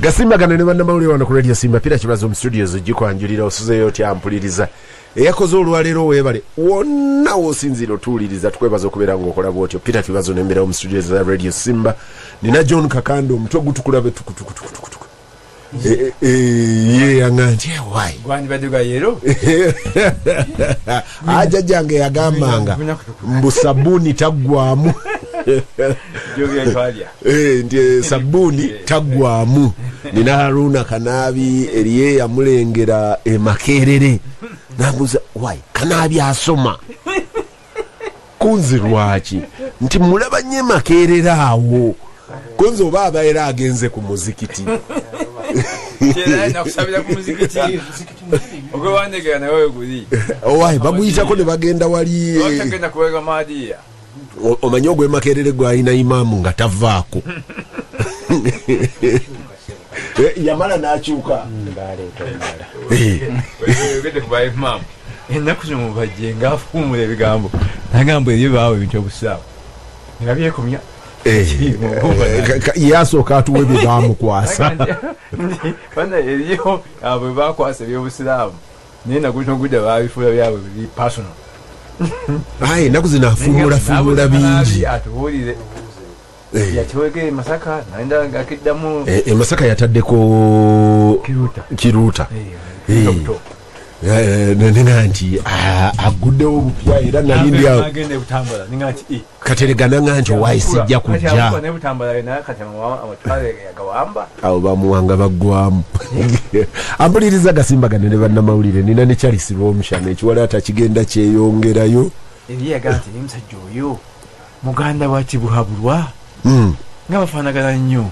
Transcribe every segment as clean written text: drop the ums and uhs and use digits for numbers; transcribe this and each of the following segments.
Gasimbagane ne bannamawulire wano ku Radio Simba pira kibazo mu studios gikwanjulira osuzeyo oti ampuliriza eyakoze olwaleero weebale wonna wosinzira otuwuliriza tukwebaza okubeera ng'okola bwotyo pira kibazo n'embeerawo mu studios za Radio Simba nina John Kakando omutwe gutukulabe tukutukutukutukutuku ye yanganti why gwani baduga yero aja jange yagambanga mbu sabuni taggwamu ndiye sabuni taggwamu nina Haruna Kanaabi eriye yamulengera Makerere nambuza why Kanaabi asoma kunzirwaki nti mulaba nye Makerere awo konzo baba era agenze ku muzikiti na kusabira ku muzikiti ogwe wandegera nawe guli why baguyitako ne bagenda wali bagenda kuwega madia omanyo gwe Makerere gwa ina imamu nga tavaako yamala nakyuka gede kuba imamu ennaku zino mubajjenga afuumula ebigambo nagambo ebyo baawe ebintu obusaawo nga byekomya yasooka atuwa ebyebamukwasa bana eriyo abo bakwasa ebyobusiraamu naye nakuno gudda babifuula byabwe biri personal aye naku zinafuumula bingi atubuulire yakiwege Masaka naenda ngakiddamu Masaka yataddeko kiruuta nena nti aguddewo obupya era nalindi awo agende butambula ninga nti kateregana nganti owayi sijja kujja ne butambula na katema amatwale yagawamba awo bamuwanga baggwamu ampuliriza Gasimbagane ne bannamawulire nina ne Charles Romshana ekiwala atakigenda kyeyongerayo eriya ganti ni musajja oyo muganda wa Kibuhabulwa nga bafaanagana nnyo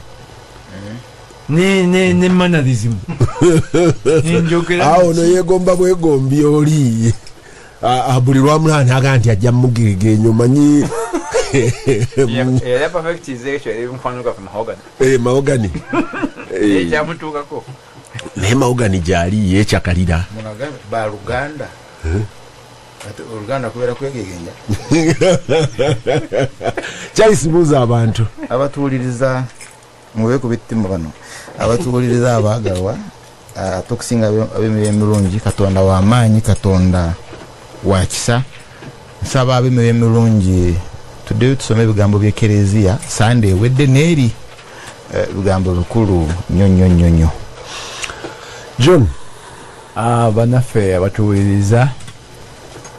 ne mannerism awo no yegomba bwegombi oli buli lwamulana aganti ajja mugege manyi era perfect izekyo eri mfanuka from mahogany ejamutukako ne mahogany jali yechakalira ba Luganda ate Luganda kubera kwegegenya Charles buza abantu abatuuliriza mube kubittima bano abatuuliriza abagalwa tokusinga ab'emirungi Katonda wa maanyi Katonda wa kisa nsaba ab'emirungi tuddeyo tusome ebigambo by'Ekereziya Sunday wedde neeri bigambo bikulu nnyo John banaffe abatuwuliriza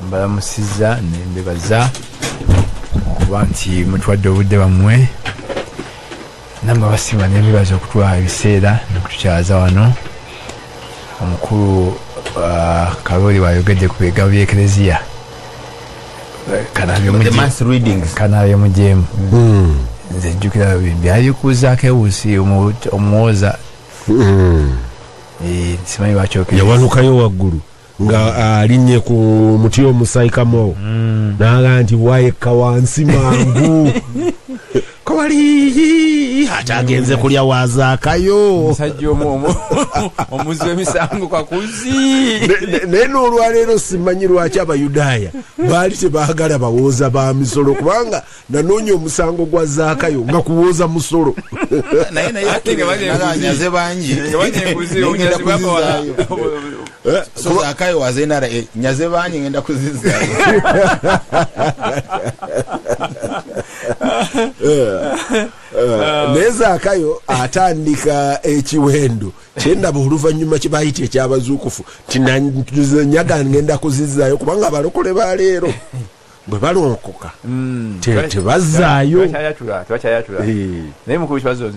mbalamusiza nembebaza okuba nti mutwadde obudde bammwe namwe basiima n'ebibazo okutwala ebiseera nokutukyaza wano omukulu Kaloli wayogedde ku bigambo by'Ekereziya Kanaabi mujeemu nze jjukira byalikuzaako ewusi omuwoza simanyi lwakyokera yawanukayo waggulu nga alinnye ku muti omusaikamoo naga nti wayekka wansi mangu kowali ate agenze kulya wazaakayo musajja omuzi w'emisango kakuzi naye n'olwaleero simanyi lwaki Abayudaaya baali tebaagala bawooza ba misolo kubanga nanoonya omusango gwa zaakayo nga kuwooza musolo nyaze bangi Zaakayo wazenara nyaze bangi ngenda kuzizaayo nezaakayo atandika ekiwendo kyendaba oluvannyuma kibayita ekyabazuukufu tinanyaga ngenda kuzizaayo kubanga abalokole baleero bwe balonkoka tebazaayo tebakyayatula naye mukulu kibazo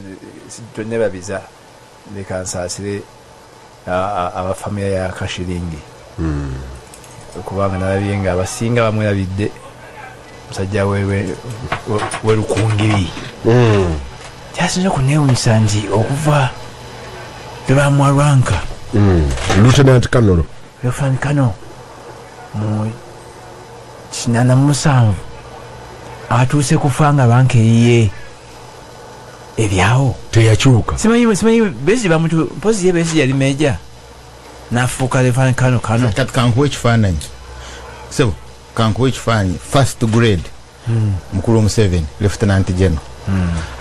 tonnebabiza leka nsaasire abafamilia ya Kashiringi kubanga nalabye nga abasinga bamwerabidde musajja we Lukungiri kyasinza okuneewunyisa nti okuva tebamwalwanka Lieutenant Kano mu 87 atuuse kufa nga banka eyiye ebyawo teyakyuka simanyi besi bamutu mpozi ye besi yali meja nafuuka Lieutenant Kano kati kankuwa ekifaananyi sebo kankuwa ekifaananyi first grade mukulu Museveni Lieutenant General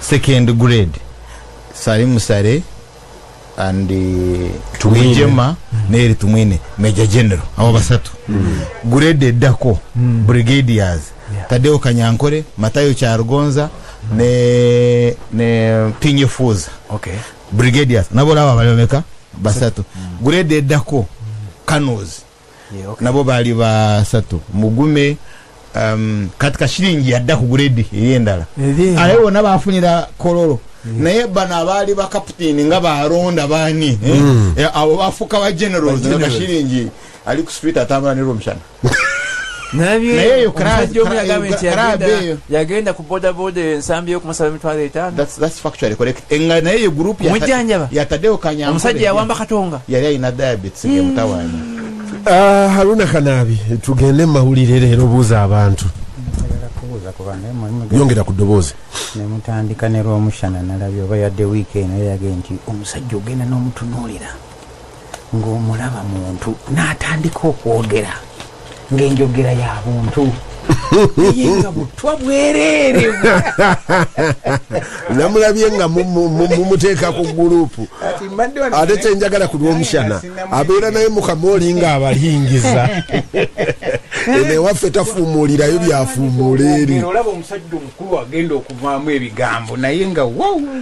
second grade Salim Musare and Tumwijema neri tumwine Major General abo basatu grade eddako brigadiers Tadeo Kanyankore Matayo Charugonza ne Pinye Fuza brigadiers nabo laba balomeka basatu grade eddako Kanos nabo bali basatu Mugume katika shilingi yadda ku grade eyendala ayo nabafunira kololo naye bana abali ba captain nga baronda bani abo bafuka ba generals nga shilingi ali ku street atambula ne romshana naye yo yagenda ku boda ensambi yo kumasaba mitwalo 5 that's factually correct enga naye group ya Tadeo Kanyambo omusajja yawamba katonga yali ina diabetes ngemutawanya Haruna Kanaabi tugende mawulire leero buuza abantu yongera ku ddoboozi ne mutandika ne lw'omushana nalabye oba yadde weekend naye yagenda nti omusajja ogenda n'omutunuulira ng'omulaba muntu n'atandika okwogera ng'enjogera ya buntu yenga butwa bwereere namulabye nga mumuteeka ku gurupu ate kyenjagala ku lw'omushana abeera naye mukamooli nga abalingiza ene waffe tafuumuulirayo byafuumuula eri olaba omusajja omukulu agenda okuvaamu ebigambo naye nga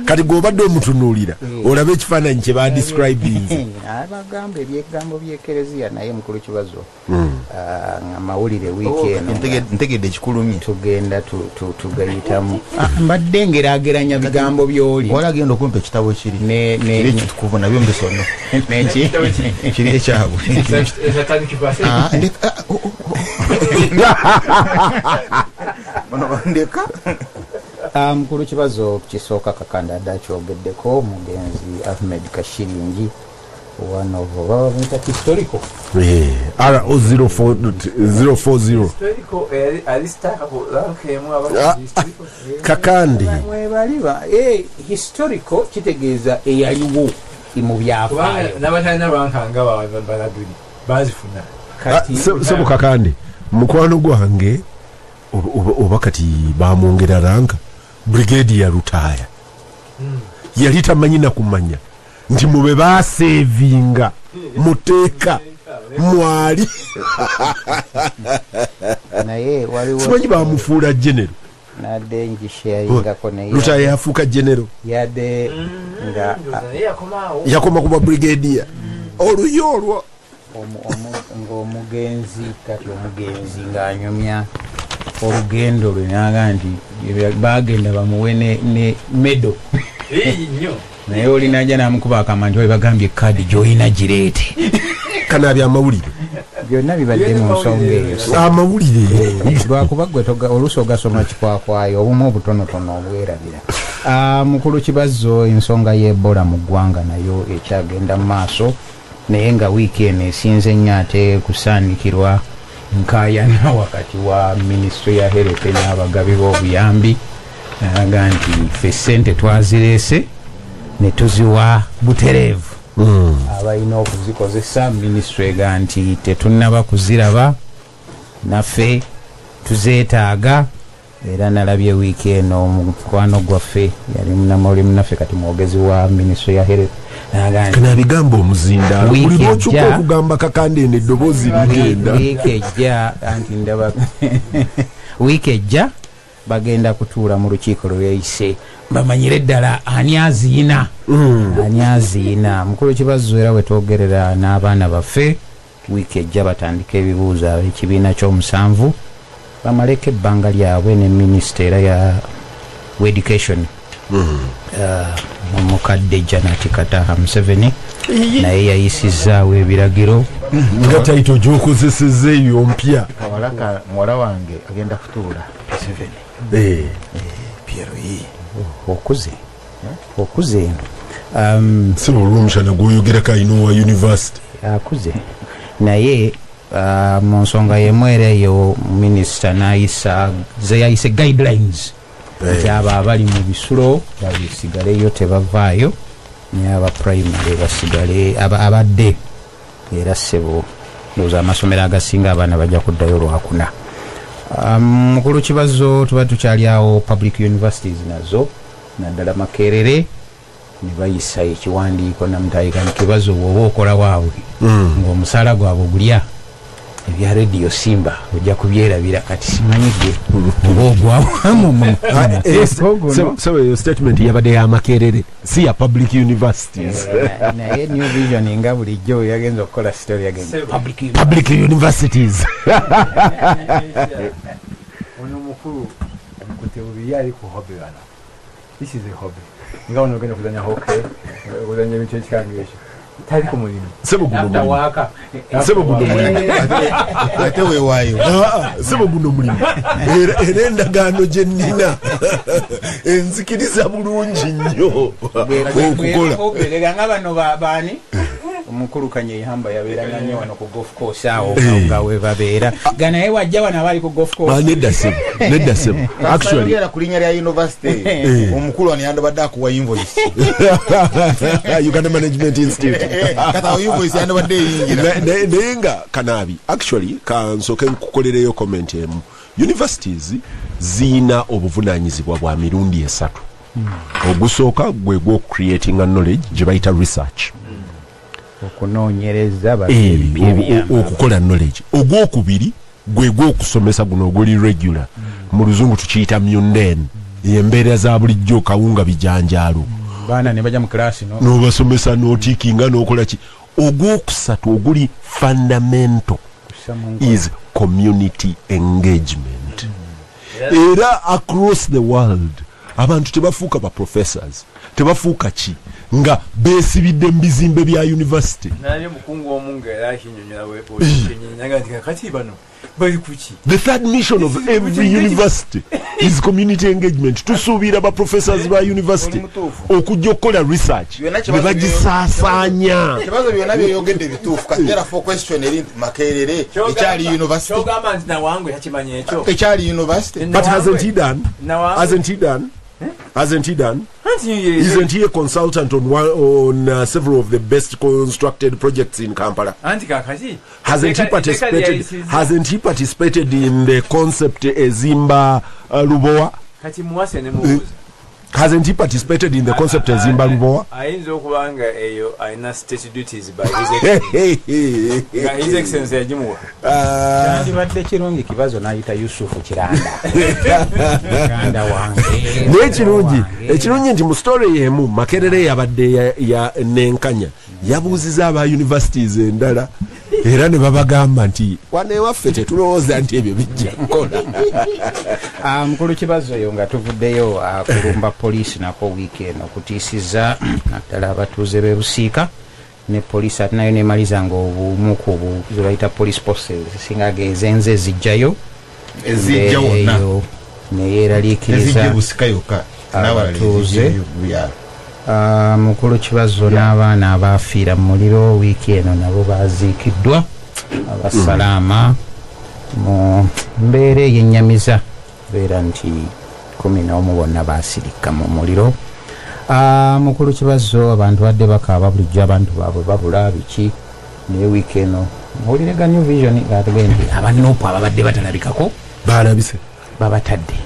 kati gweobadde omutunuulira olaba ekifaananyi kye badescribinze abagamba ebyegambo by'ekereziya naye mukulu kibazo nga mawulire weekend ntegedde ekikulumye tugenda tugayitamu mbadde ngeraageranya bigambo by'oli wala agenda okumpa ekitabo kiri ekitukuvu nabyo mbisome kiri ekyabwe ndeka mukulu kibazo kisooka kakanda adda kyogeddeko mugenzi Ahmed Kashiringi one of our historical R040 kakandi mwebaliba historical kitegeeza eyaliwo mu byafaayo n'abatalina lwankanga balaguli bazifuna sebo kakandi mukwano gwange oba kati bamwongera ranka brigade ya Lutaaya yali tamanyi na kumanya nti mube basevinga muteeka mwali naye waliwo simanyi bamufuula genero nadde ngisharingako naye Lutaaya yafuuka genero yadde nga yakoma kuba brigadier oluyo olwo ng'omugenzi kati omugenzi ng'anyumya olugendo lwe naga nti bagenda bamuwe ne medo naye olinaja namukuba akama nti bagambye kadi gyolina gireete Kanaabi amawulire byonna bibadde mu nsonga eyo amawulire lwakuba gwe oluusi ogasoma kikwakwayo obumu obutonotono obwerabira mukulu kibazo ensonga y'Ebola mu ggwanga nayo ekyagenda mu maaso naye nga wiikendi esinze nnyo ate kusaanikirwa nkaayana wakati wa minisitule ya health n'abagabi b'obuyambi naga nti ffe ssente twazireese ne tuziwa butereevu abalina okuzikozesa minisitule ega nti tetunnaba kuziraba naffe tuzeetaaga era nalabye wiikendi omukwano gwaffe yali munamuli munaffe kati mwogezi wa minisitule ya health Kanaabigambo omuzinda buli lw'okyuka okugamba kakandi eno eddoboozi ligenda wiiki ejja bagenda kutuula mu lukiiko lweyise bamanyire ddala ani aziina mukulu kibazo era wetwogerera n'abaana baffe wiiki ejja batandika ebibuuzo ekibiina ky'omusanvu bamaleko ebbanga lyabwe ne minisita era ya education mumukadde Janati Kataha Museveni naye yayisizaawo ebiragiro nga taito gy'okozesezza eyo mpya kawalaka muwala wange agenda kutuula Museveni Piero okuze si olw'omushana gw'oyogerako ayina owa university akuze naye mu nsonga y'emu era eyo minisita yayise guidelines nti abo abali mu bisulo basigaleyo tebavaayo naye aba primary basigale abadde era ssebo ndowooza amasomero agasinga abaana bajja kuddayo lwakuna mukulu kibazo tuba tukyali awo public universities nazo naddala Makerere ne bayisa ekiwandiiko namutayika nkibazo bwoba okola waabwe ng'omusaala gwabwe ogulya ebya radio Simba ojja kubyerabira kati simanyidde oba ogwawamu so your statement yabadde y'amakerere si ya public universities naye New Vision nga bulijjo yagenza okukola story yagenza public universities ono mukulu omukuteubi yali ku hobby wano. This is a hobby nga ono ogenda kuzanya hockey kuzanya ebintu ekikangesho tali ku mulimu sebo guno waka ate weewaayo sebo guno mulimu era endagaano gye nnina enzikiriza bulungi nnyo okukola nga bano baani omukulu Kanyeyihamba yabeeranga nnyo wano ku golf course awo nga we babeera ganaye wajja wano abali ku golf course nedda sebo actually era ku linnya lya university omukulu wano yandibadde akuwa invoice Uganda Management Institute kata invoice yandibadde eyingira naye nga Kanaabi actually kansooke nkukolereyo comment emu universities ziina obuvunaanyizibwa bwa mirundi esatu ogusooka gwe creating a knowledge gye bayita research okunoonyereza okukola knowledge ogwokubiri gwe gwokusomesa guno oguli regular mu luzungu tukiyita mundane embeera za bulijjo kawunga bijanjaalo baana ne bajja mu class n'obasomesa n'otiikinga n'okola ki ogwokusatu oguli fundamental is community engagement era across the world abantu tebafuuka ba professors tebafuuka ki nga beesibidde mu bizimbe bya university naye mukungu omunga era akinyonyola wepokinyenyaga kati bano bali kuki the third mission of every university is community engagement tusuubira ba professors ba university okujja okukola research ne bagisaasaanya kibazo byonna byeyogedde bituufu kati era for question eri Makerere ekyali university kyogamba nti nawangu yakimanya ekyo ekyali university but hasn't he done Isn't he a consultant on several of the best constructed projects in Kampala? Hasn't he participated in the concept Ezimba Lubowa? Hasn't he participated in the concept Ezimba Lubowa? Ayinza okubanga eyo ayina state duties by his excellency yajimuwa andibadde kirungi kibazo n'ayita Yusufu Kiranda wange ekirungi nti mu story yemu Makerere yabadde nenkanya yabuuziza aba universities endala era ne babagamba nti wane waffe tetulowooza nti ebyo bijja kukola mukulu kibazo yo nga tuvuddeyo kulumba poliisi nako weekend okutiisiza naddala abatuuze b'e Busiika ne poliisi ate nayo nemaliza nga obumu ku ze bayita police posts singa gezenze zijjayo wonna naye eraliikiriza abatuuze mukulu kibazo n'abaana abaafiira mu muliro wiiki eno nabo baaziikiddwa abasalaama mu mbeera ey'ennyamiza beera nti 11 bonna baasirika mu muliro mukulu kibazo abantu badde bakaaba bulijjo abantu baabwe babula biki naye wiiki eno muwulire ga New Vision gatege nti abanoopu ababadde batalabikako balabise babatadde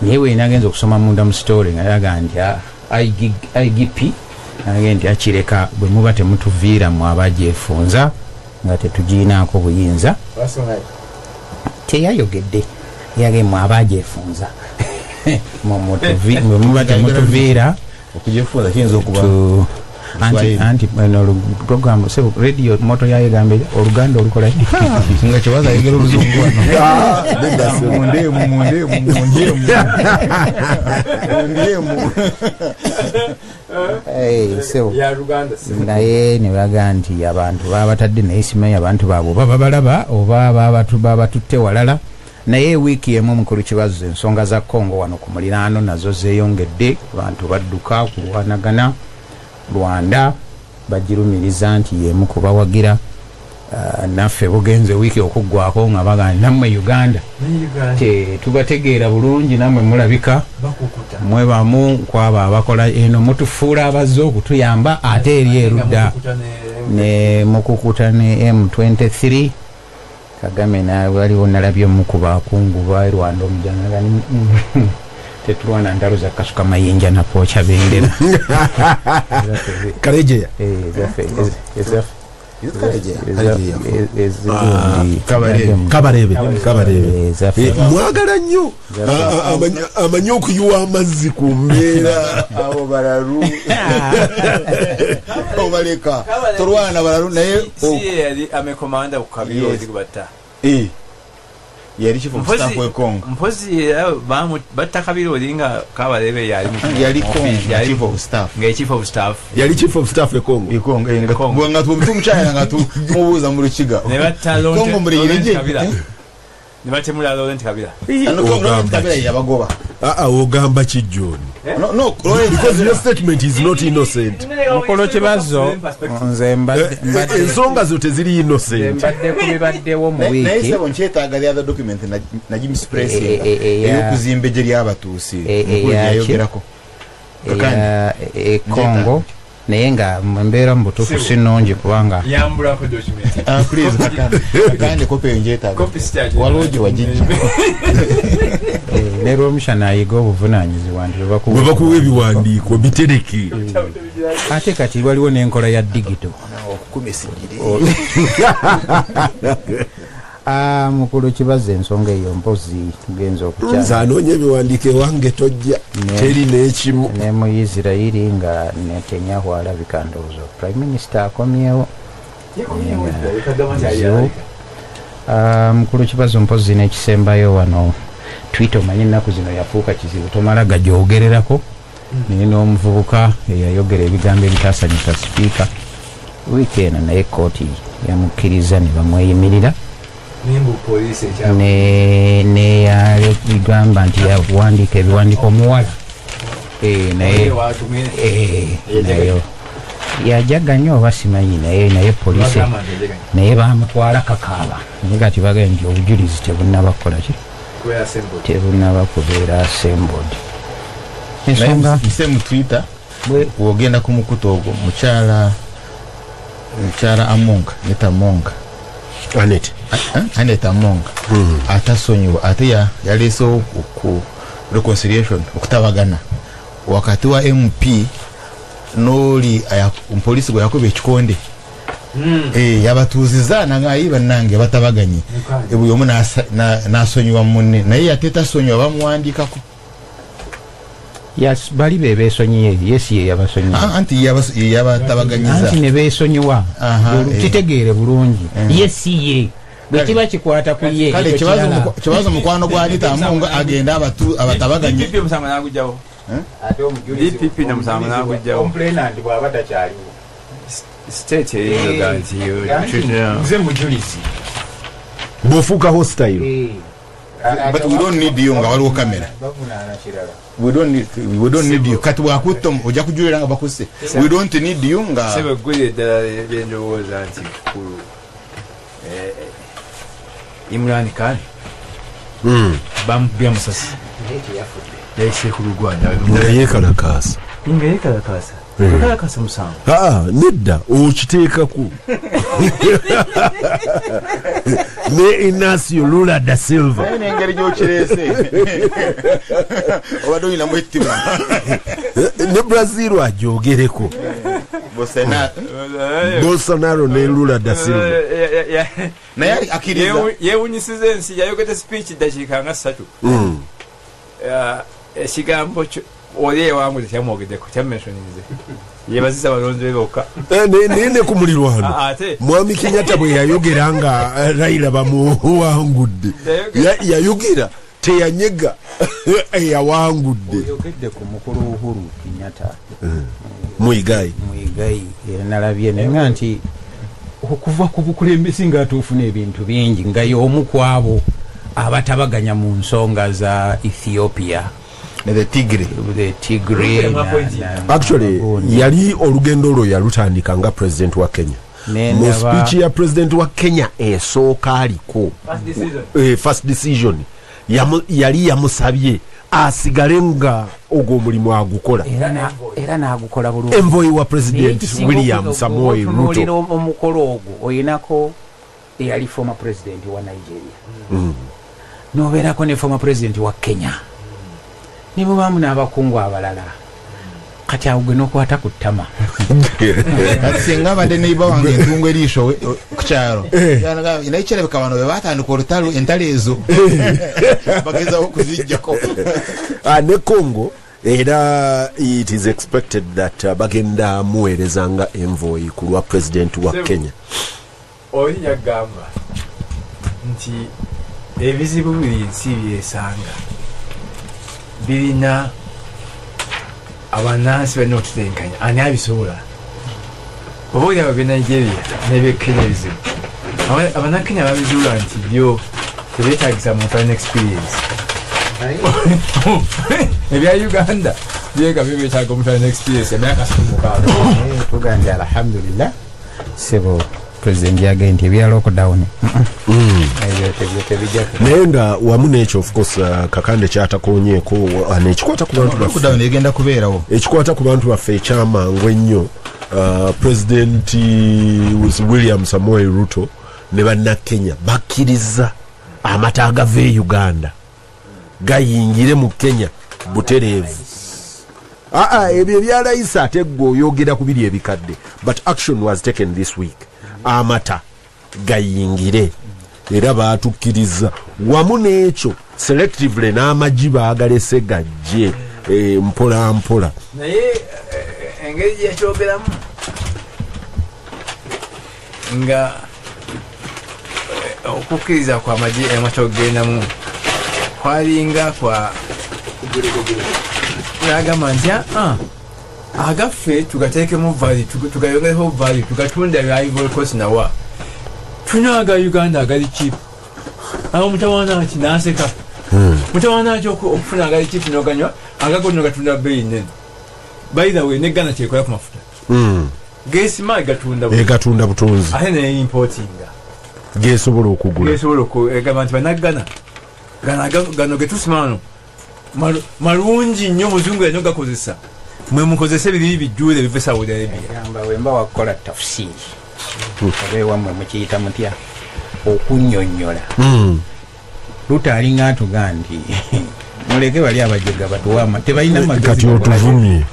naye wenagenza okusoma munda mu story nga yaga nti IGP nage nti akireka bwe muba temutuviira mu abajeefunza nga tetugiinaako buyinza teyayogedde yage mu abajeefunza bwe muba temutuviira okujefunza kiyinza okuba anti program sebo radio moto yayegambe oluganda olukola nga kyebaza ayogera oluzungu naye ne baga nti abantu babatadde naye simanyi abantu baabwe baba balaba oba babatutte walala naye wiiki emu mukulu kibazo ensonga za Kongo wano ku muliraano nazo zeeyongedde abantu badduka kulwanagana Rwanda bagirumiriza nti yemu kubawagira naffe bugenze wiiki okuggwako nga bagani nammwe Uganda tubategeera bulungi nammwe mulabika mwe bamu kwaba abakola eno mutufuula abazze okutuyamba ate eri erudda ne mukukuta ne M23 Kagame nawe waliwo nalabye mu ku bakungu ba Rwanda omujjanagani tetulwana ndalo za kasuka mayinja na pocha bendera Karejeya kabarebe mwagala nnyo amanyi okuyuwa amazzi ku mbeera abo balalu obaleka tolwana balalu naye yali amekomanda kukabiro okubata yali chief of staff we Congo mpozi batta kabiro olinga kabalebe yali chief of staff nge chief of staff yali chief of staff e Congo nga tumuchaya nga tumubuuza mu Lukiga ne batta Congo muri kabira ne batemula Laurent Kabila Laurent Kabila yabagoba ogamba kijjoni no because your statement is not innocent mukolo kibazo nze mbadde ensonga zo teziri innocent mbadde kubibaddewo mu naye wiiki sebo nkyetaaga the other document na Jim Express ey'okuzimba eje ly'abatuusi yayogerako Congo naye nga mbeera mu butuufu si nnungi kubanga yambulako document please kakande kopi eyo ngyetaaga waliwo gye wagijja ne lwomushana ayiga obuvunaanyizibwa nti bwe bakuwa ebiwandiiko bitereke ate kati waliwo n'enkola ya digito mukulu kibaza ensonga eyo mpozi tugenza okukyala anoonya ebiwandiiko ewange tojja teri n'ekimu ne mu Isirairi nga Netanyahu alabika ndowooza prime minister akomyewo mukulu kibazo mpozi n'ekisembayo wano Twitter omanyi ennaku zino yafuuka kizibu tomala gajoogererako naye n'omuvubuka eyayogera ebigambo ebitaasanyusa sipiika wiiki eno naye kooti yamukkiriza ne bamweyimirira ne yagamba nti yawandiika ebiwandiiko omuwala naye yajaga nnyo oba simanyi naye poliisi naye bamutwala kakaaba naye kati bagambye nti obujulizi tebunnabakola ki tebunaba kubeera assembled ensonga nse mu Twitter wogenda ku mukutu ogwo mukyala Amonga neta Monga Annette Amonga atasonyiwa ate yaleesewo ku reconciliation okutabagana wakati wa MP n'oli umupolisi gwe yakuba ekikonde yabatuuziza nangayi bannange batabaganye buli omu n'asonyiwa munne naye yatetasonyiwa bamuwandiikako bali be beesonyiye yesi ye yabasonyiye anti yabatabaganyiza anti ne beesonyiwa kitegeere bulungi yesi ye bwe kiba kikwata ku ye kale kibazo mukwano gwa Anita Amonga agenda abatabaganye DPP musanga n'agujjawo ate omujulizi DPP na musanga n'agujjawo complainant bw'aba takyaliwo state eyinza nti nze mujulizi bw'ofuuka hostile but we don't need you nga waliwo kamera we don't need you kati bwakutta ojja kujulira nga bakuse we don't need you nga sebe ggulira eddala lyendowooza nti kulu Imran Khan bamubya musasi yayise ku lugwanda nga yeekalakaasa kalakasa musango nedda okiteekaku ne Inacio Lula da Silva n'engeri gy'okireese obadde olinamu ettima ne Brazil ajogereko Bolsonaro ne Lula da Silva naye akkiriza yeewunyisiza ensi yayogedde speech dakiika nga 3 ekigambo oli ewangu tekyamwogeddeko kyammensonize yebaziza balonzi be bokka naye ne ku mulirwano mwami Kenyatta bwe yayogera nga Raila bamuwangudde yayogera teyanyega eyawangudde oyogedde ku mukulu Uhuru Kenyatta Muigai nalabye naye nga nti okuva ku bukulembezi ng'atuufuna ebintu bingi nga y'omu kwabo abatabaganya mu nsonga za Ethiopia the Tigre actually yali olugendo olwo yalutandika nga president wa Kenya mu speech ya president wa Kenya esooka aliko first decision yali yamusabye asigale nga ogwo omulimu agukola era n'agukola bulungi envoy wa president William Samoei Ruto omukolo ogwo oyinako eyali former president wa Nigeria nobeerako ne former president wa Kenya ne bwebaamu n'abakungu abalala kati awo gwe n'okwata ku ttama kati singa abadde neiba wange entungu eriiso ku kyalo naye kirabika bano be baatandika olutalo entalo ezo bagezaho okuzijjako ne Congo era it is expected that bagenda muweerezanga envoy ku lwa president wa Kenya. Oli yagamba nti ebizibu biri nsi byesanga birina abanansi balina okutetenkanya ani abisobola oba oli aba Nigeria n'ebyekenya ebizibu abanakenya babizuula nti byo tebeetagisa mu foreign experience ebya Uganda byega byetaaga mu foreign experience emyaka 16 tugambye alhamdulillah sebo president yagambye nti ebya lockdown naye nga wamu n'ekyo of course kakande kyatakonyeeko nekikwata ku bantu lockdown egenda kubeerawo ekikwata ku bantu baffe ekyamangu ennyo president William Samoei Ruto ne bannakenya bakkiriza amata agava e Uganda gayingire mu Kenya butereevu. Ebyo byalayisa ate gwe oyogera ku biri ebikadde, but action was taken this week. Amata gayingire era baatukkiriza wamu n'ekyo selectively n'amagi baagalese gajje mpola mpola. Naye engeri gyekyogeramu nga okukkiriza kwa amagi amata okugendamu kwalinga kwa nagamba nti agaffe tugateekemu vali tugayongereho vali tugatunda bya Ivory Coast nawa tunaga Uganda agali cheap awo mutawana ati naseka mutawana ati okufuna agali cheap noganywa agagono gatunda bei nene by the way ne Ghana kyekola ku mafuta gesima gatunda butunzi ate ne importinga gesobola okugula gesobola okugamba nti banagana gano getusimano malungi nnyo muzungu eno gakozesa mwe mukozese biri bijjule bive Saudi Arabia yamba wemba wakola tafsiri obewa mwe mukiyita mutya okunnyonnyola Ruto alinga atuganti muleke bali abajega batuwama tebalina magezi kati otuvumye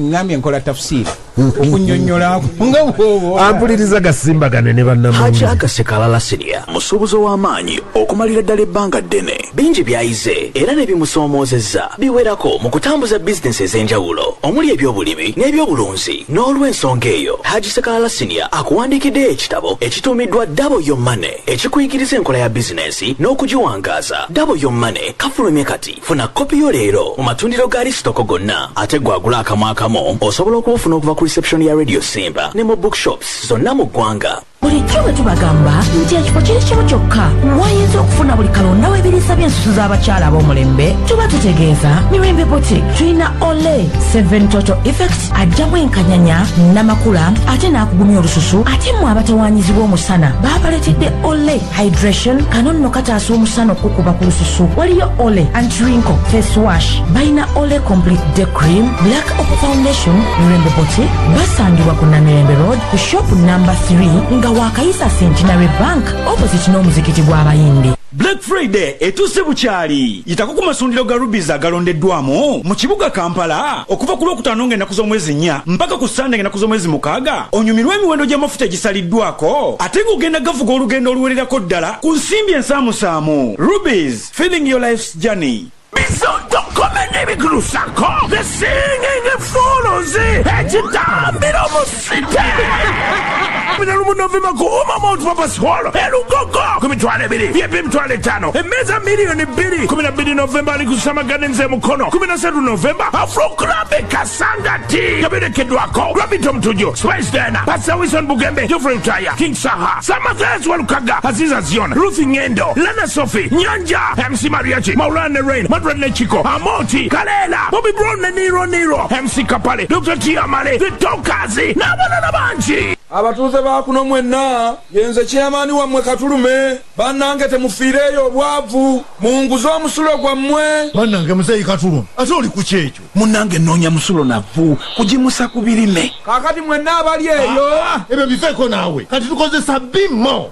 ngambye nkola tafsiri okunnyonnyola nga bwobo ampuliriza Gasimbagane Ne Bannamawulire Haja Kasekalala Senior musuubuzo w'amaanyi okumalira ddala ebbanga ddene bingi byayize era ne bimusoomozezza biwerako mu kutambuza bizinesi ez'enjawulo omuli ebyobulimi n'ebyobulunzi n'olw'ensonga eyo Haji Sekalala Senior akuwandiikiddeyo ekitabo ekituumiddwa Double Your Money ekikuyigiriza enkola ya bizinesi n'okugiwangaaza Double Your Money kafulumye kati funa kopi yo leero mu matundiro ga Sitoko gonna ate gwagula akamu akamu osobola okubufuna okuva ku reception ya Radio Simba ne mu bookshops zonna mu ggwanga. bulijjo bwe tubagamba nti ekifo kiri kimu kyokka wayinza okufuna buli kalonda w'ebiriisa by'ensusu z'abakyala ab'omulembe tuba tutegeeza Mirembe Boutique tulina ole 7 total effect ajjamu enkanyanya n'amakula ate n'akugumya olususu ate mmwe abatawaanyizibwa omusana baabaletedde ole hydration kanonno kataasa omusana okukuba ku lususu waliyo ole anti-wrinkle face wash balina ole complete day cream black opal foundation. Mirembe Boutique basangibwa ku Namirembe Road ku shop number 3 nga wakayisa Centenary Bank opposite n'omuzikiti gw'Abayindi. Black Friday etuse bukyali yitako ku masundiro ga Rubies agalondeddwamu mu kibuga Kampala okuva ku Lwokutaano ng'ennaku z'omwezi 4 mpaka ku Sunday ng'ennaku z'omwezi 6 onyumirwa emiwendo gy'amafuta egisaliddwako ate ng'ogenda gavuga olugendo oluwererako ddala ku nsimbi ensaamusaamu. Rubies, feeling your life's journey. The singing follows ekitambiro mu city Binalumu November kuuma Mount Papa's Hall elugogo kumitwale 2 vyepi mitwale 5 emeza milioni 2 12 November ali kusamagane nze mukono 13 November Afro Club Kasanga T yaberekedwako Rabito Mtujo Spice Dana Pastor Wilson Bugembe Geoffrey Utaya King Saha Samathes Walukaga Aziza Zion Ruth Ngendo Lana Sophie Nyanja MC Mariachi Maulana Rain Madrid Nechiko Amoti Kalela Bobby Brown Nero MC Kapale Dr. Tiamale The Tokazi Nabana Banji abatuuze ba kuno Leero mwenna yenze chairman wammwe Katulume bannange temufiireeyo obwavu munguze omusulo gwammwe. Bannange muzeeyi Katulume ate oli ku kyekyo. Munnange nnoonya musulo navvu kugimusa ku birime. Kaakati mwenna abali eyo ebyo bifeeko naawe kati tukozesa bimmo.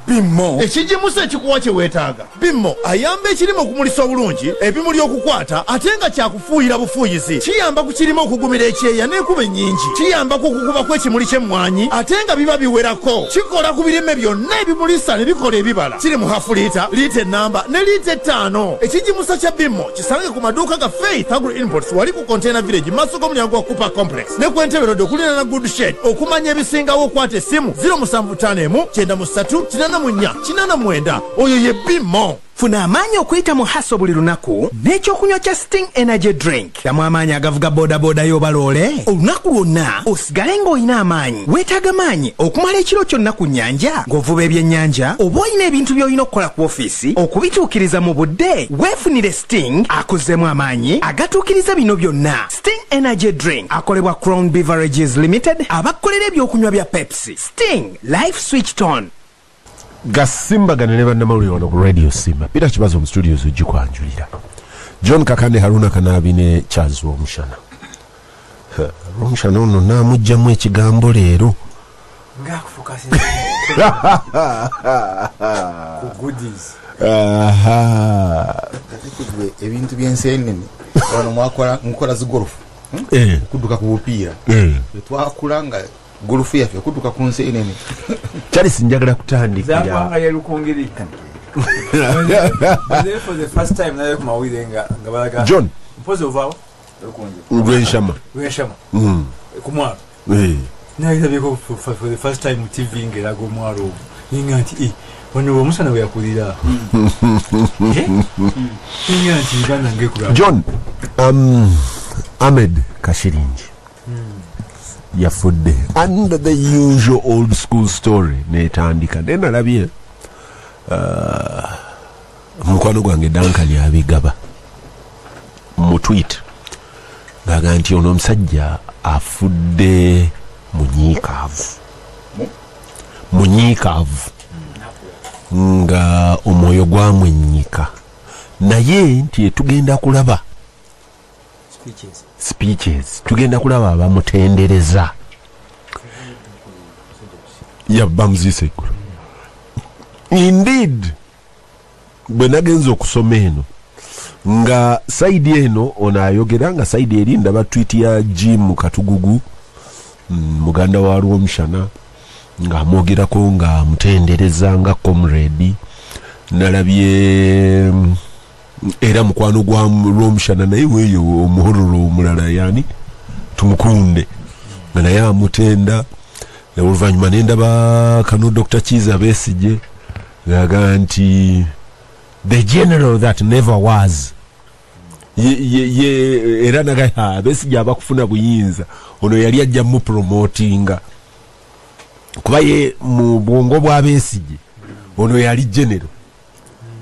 Ekigimusa ekikuwa kye weetaaga. Bimmo ayamba ekirime okumulisa obulungi ebimuli okukwata ate nga kyakufuuyira bufuuyizi. Kiyamba ku kirime okugumira ekyeya n'ekuba ennyingi. Kiyamba ku okukuba kw'ekimuli ky'emmwanyi ate nga biba biwerako. Kikola ku birime byonna ebimulisa ne bikola ebibala. Kiri mu hafu liita, liita ennamba ne liita 5. Ekigimusa kya Bimmo kisange ku maduuka ga Faith Agro Imports wali ku Container Village maaso g'omulyango wa Cooper Complex ne ku Entebbe Road okulina na Good Shed. Okumanya ebisingawo okwata essimu 0751 93 84 89. Oyo ye Bimmo. Funa amaanyi okuyita mu haso buli lunaku n'ekyokunywa kya Sting Energy Drink. Damu amaanyi agavuga bodaboda y'obaloole. Olunaku lwonna osigale ng'olina amaanyi. Weetaaga maanyi okumala ekiro kyonna ku nnyanja ng'ovuba ebyennyanja oba olina ebintu by'olina okukola ku ofiisi okubituukiriza mu budde. Weefunire Sting akozzeemu amaanyi agatuukiriza bino byonna. Sting Energy Drink akolebwa Crown Beverages Limited abakolera ebyokunywa bya Pepsi. Sting Life Switched On. Gasimbagane Ne Bannamawulire wano ku Radio Simba. Peter Kibazo mu studios ugikwanjulira. John Kakande, Haruna Kanaabi ne Charles Omushana. Omushana ono naamugjamu ekigambo leero. Ngakufokasi. Ku goodies. Ebintu by'enseenene wano mwakola zigolofu kudduka ku bupiira twakula nga golofu yaffe kudduka ku nseenene. Charles njagala kutandikira Zapanga ya lukongeri. For the first time nayo kumawire nga balaga John mpozo ovao lukongeri Rwenshama kumwalo nayo for the first time TV ngera go mwalo ninga nti wano omusana we yakulira ninga nti ngana ngekula John Ahmed Kashiringi yafudde under the usual old school story netandika nena labye mukwano gwange dankali abigaba mu tweet ngaga nti ono omusajja afudde munyiikaavu nga omwoyo gwamwennyika naye nti tugenda kulaba speeches tugenda kulaba abamutendereza yabamuzise ikulu. Indeed bwe nagenza okusoma eno nga saidi eno ono ayogera nga saidi eri ndaba tweet ya Jim Katugugu muganda wa Lwomushana nga amwogerako nga amutendereza nga comrade. Nalabye era mukwano gwa Lwomushana naye weeyo omuhororo omulala yani tumukunde nga naye amutenda. Oluvannyuma nendaba kano Dr. Kiza Besigye ngaga nti the general that never was era naga Besigye abakufuna buyinza ono yali ajja mu promotinga kuba ye mu bwongo bwa Besigye ono yali general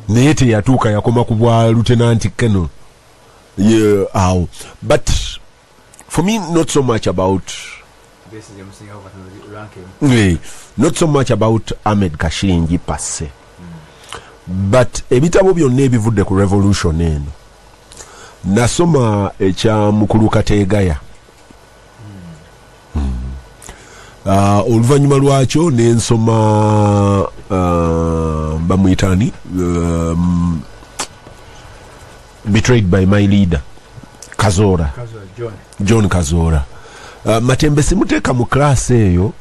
naye teyatuuka yakoma ku bwa lieutenant colonel but for me not so much about not so much about Ahmed Kashiringi per se but ebitabo byonna ebivudde ku revolution eno nasoma ekya Mukulu Kateegaya oluvannyuma lwakyo nensoma bamuyitani betrayed by my leader Kazora John Kazora. Matembe simuteeka mu class eyo.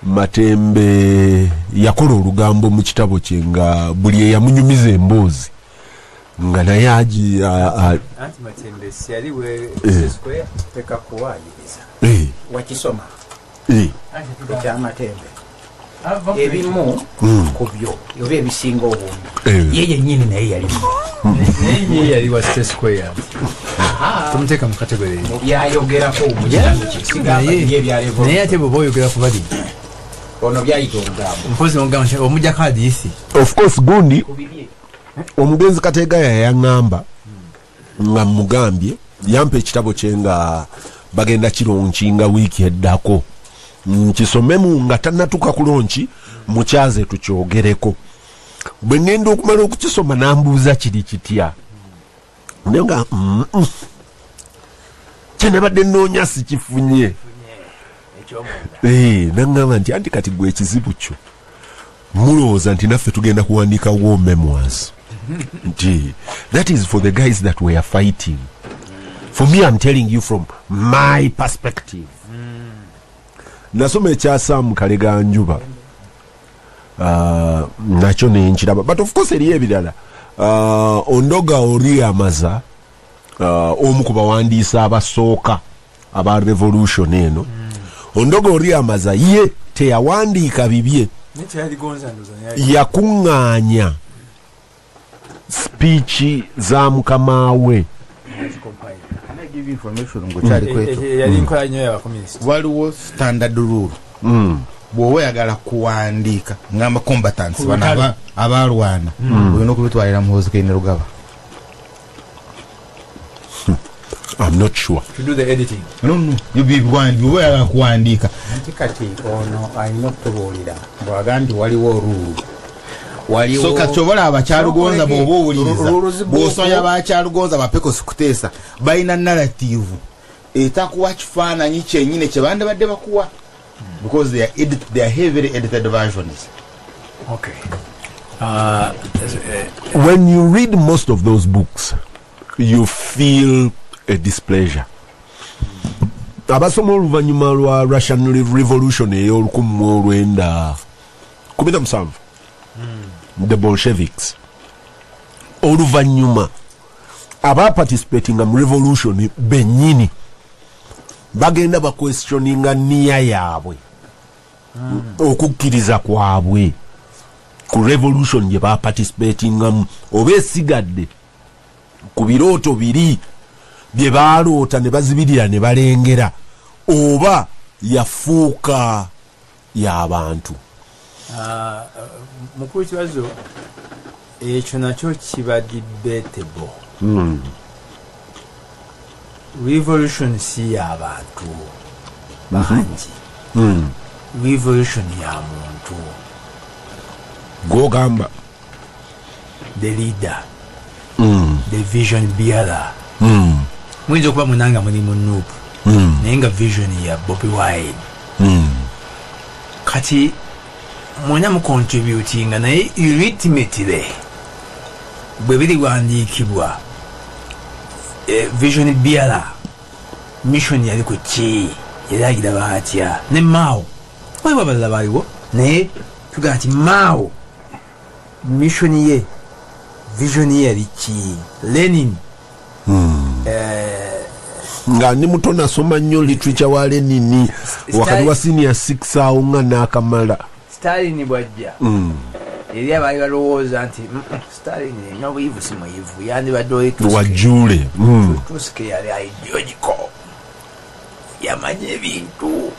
Matembe yakola olugambo mu kitabo kye nga buli eyamunyumiza emboozi nga naye aji anti Matembe siyali we square teka kuwayiriza wakisoma ekya Matembe ebimu ku byo oba ebisinga obungi ye yennyini naye yali wa square tumuteeka mu kategori yayogerako naye ate bw'oba oyogera ku bali ono byayita omugambo mpozi omugambo nti omujja kaadiisi of course gundi omugenzi Kateegaya yaŋŋamba nga mugambye yampa ekitabo kye nga bagenda kironkinga wiiki eddako kisomemu nga tannatuuka ku lonchi mukyaze tukyogereko. Bwe ngenda okumala okukisoma nambuuza kiri kitya naye nga kyenabadde nnoonya sikifunye. Naŋŋamba nti anti kati gwe ekizibu kyo mulowooza nti naffe tugenda kuwandiika war memoirs nti that is for the guys that were fighting. For me, I'm telling you from my perspective. Nasoma ekyasaamu Kalega Njuba nakyo nenkiraba, but of course eriyo ebirala. Ondoga Oriamaza omu ku bawandiisa abasooka aba revolution eno. Ondoga Oriamaza ye teyawandiika bibye, yakuŋŋaanya speech za mukama we. Waliwo standard rule bw'oba oyagala kuwandiika ngamba combatants bano abalwana olina okubitwalira muhoozi Kayini Rugaba. I'm not sure. To do the editing. No, you be one. You were kuandika. Kati ono alina okutubuulira bw'aga nti waliwo rule. So kachobola abakyalugonza bw'oba owuliriza bw'osomya abakyalugonza bapekosi kuteesa balina narrative etakuwa kifaananyi kyennyini kye bandibadde bakuwa because they are heavily edited versions. Okay. When you read most of those books, you feel a displeasure. Abasoma oluvannyuma lwa Russian Revolution ey'olukumu the Bolsheviks, oluvannyuma aba participating mu revolution bennyini bagenda baquestioninga nniya yaabwe okukkiriza kwabwe ku revolution gye ba participatingamu oba esigadde ku birooto biri bye baaloota ne bazibirira ne balengera oba yafuuka y'abantu. Mukulu kibazo ekyo nakyo kiba debatable. Revolution si y'abantu bangi. Revolution ya muntu. Gogamba The leader, the vision bearer. Muyinza okuba munanga muli mu Nuupu naye nga vision ya Bobi Wine. Kati mwena mu contributinga naye ultimately bwe biriwandiikibwa vision bearer mission yali ku ki era agiraba atya ne Mao waliwo abalala baaliwo naye tugaa nti Mao mission ye vision ye yali ki. Lenin nga ndi muto nasoma nnyo literature wa Lenin wakati wa senior 6 awo nga n'akamala. Stalin bwajja eri abaali balowooza nti Stalin enya buyivu si muyivu yandibadde wajjule Tuske yali ideological yamanya ebintu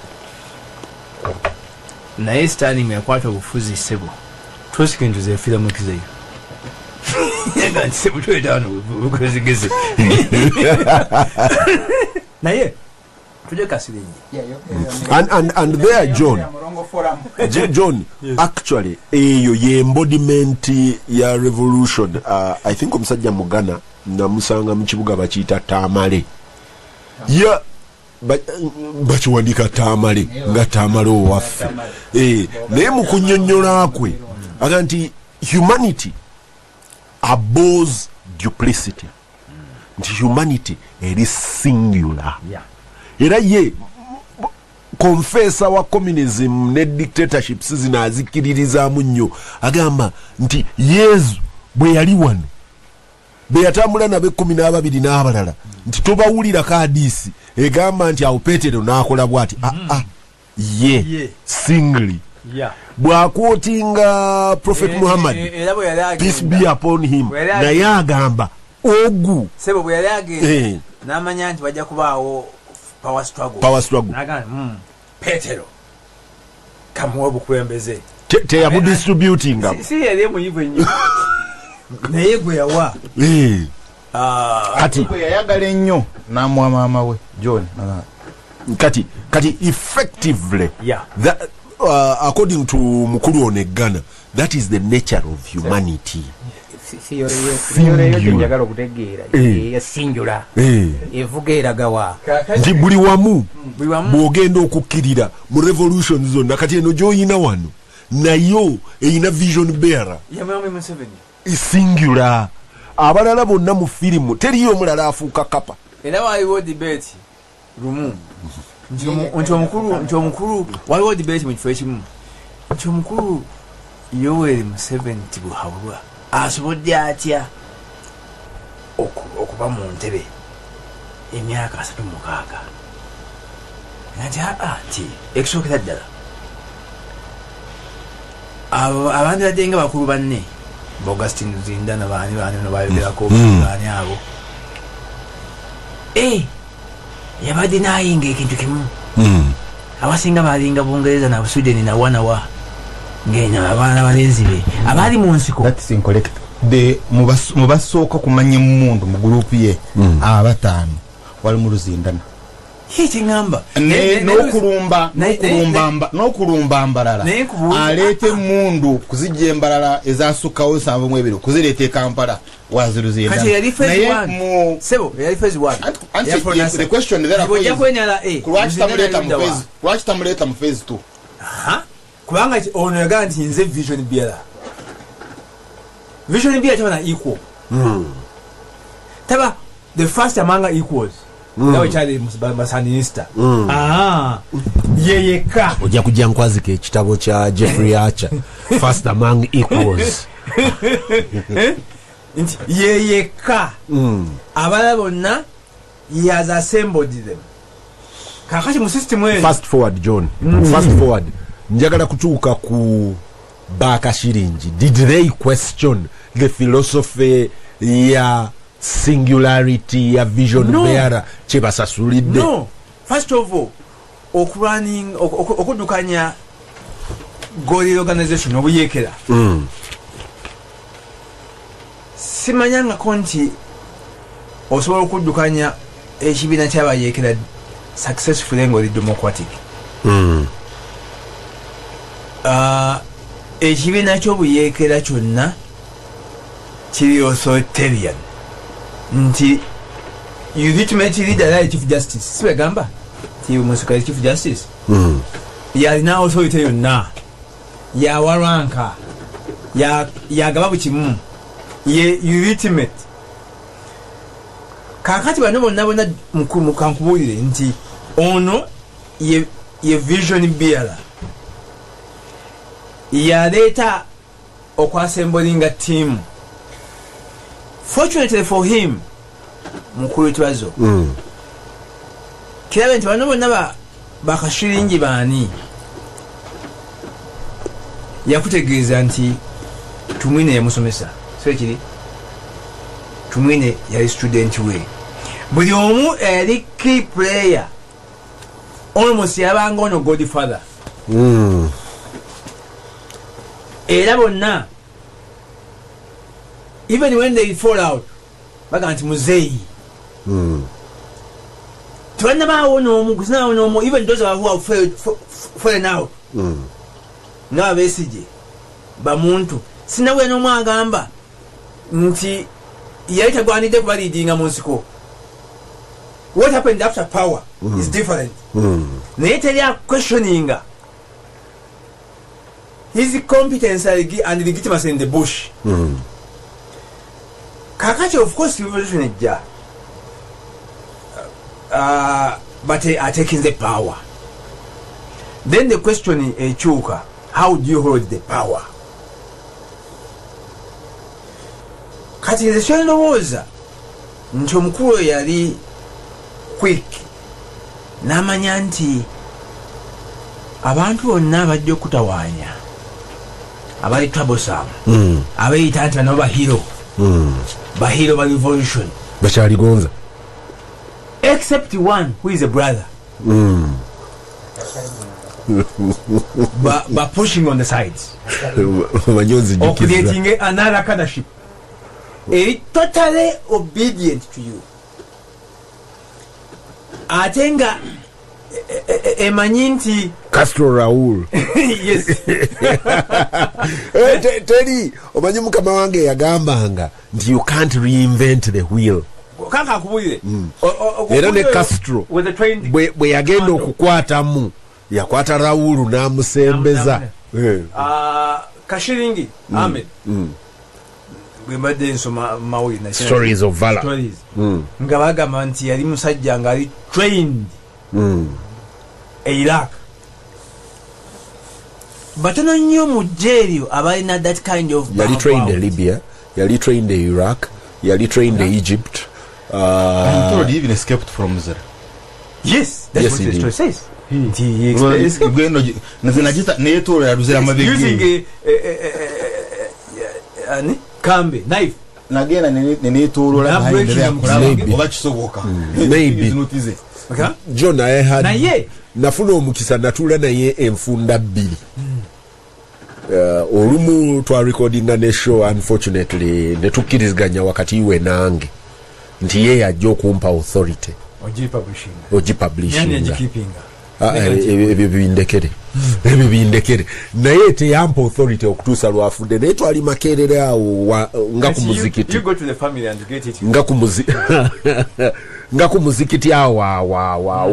naye Stalin yakwata obufuzi ssebo Tuske nti zefiira mukizeyo nga nti ssebo twetaano bukozigezi naye tujje kasiringi and there John actually eyo ye embodiment ya revolution. I think omusajja mugana namusanga mu kibuga bakiyita Tamale ya bakiwandika Tamale nga Tamale owaffe naye mu kunnyonnyola kwe aga nti humanity abhors duplicity nti humanity eri singular era ye confessor wa communism ne dictatorships zinazikiririzaamu nnyo agamba nti Yesu bwe yali wano bwe yatambula nabe 12 n'abalala nti tobawulira kaadisi egamba nti awo Petero n'akola bw'ati ye singly bw'akwotinga Prophet Muhammad peace be upon him naye agamba ogu sebo bwe yali agenda n'amanya nti bajja kubaawo power struggle Petero kamuwa obukulembeze teyabudistributing si yali muyivu ennyo naye gwe yawa ati gwe yayagala ennyo n'amuwa maama we John kati effectively Yeah. that, according to mukulu one Ghana, that is the nature of humanity. siyoleyo njagala okutegeera singular evuga eragawa nti buli wamu bw'ogenda okukkirira mu revolution zonna kati eno gy'oyina wano nayo eyina vision bearer singular. Abalala bonna mu firimu teriyo omulala afuuka kapa. Era waliwo debate lumu nti omukulu waliwo debate mu kifo ekimu nti omukulu Yoweri Museveni Tibuhaburwa asobodde atya okuba mu ntebe emyaka 36 nti ekisookera ddala abantu badde nga bakulu banne Augustine Zindana baani no bayogerako baani abo yabadde nayinga ekintu kimu abasinga balinga Bungereza na Sweden na wanawa ngenya abaana balenzi be abali mu nsiko. That's incorrect. Mubasooka kumanya mundu mu group ye abatano wali mu Luzindana ngamba n'okulumba mbalala aleete mundu kuzijja embalala ezasukawo 7 kuzireeta Kampala waziruzindana kati yali phase 1 sebo yali phase 1 the question there lwaki tamuleta mu phase 2 kubanga ono yagala nti nze vision bearer tabana equal taba the first among equals nawe cyali musanista yeyeka ojja kujja nkwazika ekitabo kya Jeffrey Archer first among equals nti yeyeka abala bonna he has assembled them kakati mu system we fast forward John fast forward njagala kutuuka ku Bakashiringi. Did they question the philosophy ya singularity ya vision bearer kyebasasulidde? No. First of all, okudukanya goal organization obuyekera simanyanga konti osobola okudukanya ekibiina ky'abayekera successful ngoli democratic ekibiina ky'obuyekera kyonna kiri authoritarian nti ultimate leader like chief justice sibegamba ti musika chief justice yalina authority yonna yawaranka yagaba bukimu ye ultimate kakati bano bonna mukankubulire nti ono ye vision bearer yaleeta okwasembolinga team. Fortunately for him mukulu ekibazo kirabe nti bano bonna bakashiringi baani yakutegeeza nti tumwine yamusomesa so kiri tumwine yali student we buli omu yali key player almost yabanga ono godfather era bonna even when they fall out baga nti muzeyi twana bawo no even those who have fallen out na besije bamuntu sinawe no mwagamba nti yaita gwanide kuba leadinga mu nsiko. What happened after power is different. Naye are questioning his competence and legitimacy in the bush. Kakati of course revolution ejja but are taking the power. Then the question is chuka, how do you hold the power? Kati the shendo was nti omukulu yali quick n'amanya nti abantu bonna bajja okutawaanya abali troublesome abayita nti bano bahiro bahiro ba revolution bakyaligonza except one who is a brother but pushing on the sides or creating another cadreship totally obedient to you. Atenga emanyi nti Castro Raul yes teri omanyi mukama wange yagambanga nti you can't reinvent the wheel kanka akubulire era ne Castro with the train bwe yagenda okukwatamu yakwata Raul n'amusembeza kashiringi Ahmed bwembadde nsoma mawulire Stories of Valor nga bagamba nti yali musajja nga ali trained Iraq batono nnyo mu jeeryo abalina that kind of yali trained in Libya yali trained in Iraq yali trained in Egypt I'm told he even escaped from Misr. Yes, that's what the story says. He using a kambe knife. Nagenda nenetolola bahendelea kulaba oba kisoboka. Maybe. Okay. John I had naye nafuna omukisa natula naye enfunda bbiri. Olumu twa recordinga ne show unfortunately netukkiriziganya wakati iwe nange nti ye yajja okumpa authority ogipublishinga ebyo bindekere naye teyampa authority okutuusa lwafudde naye twali makerere awo nga ku muzikiti nga ku muzikiti awo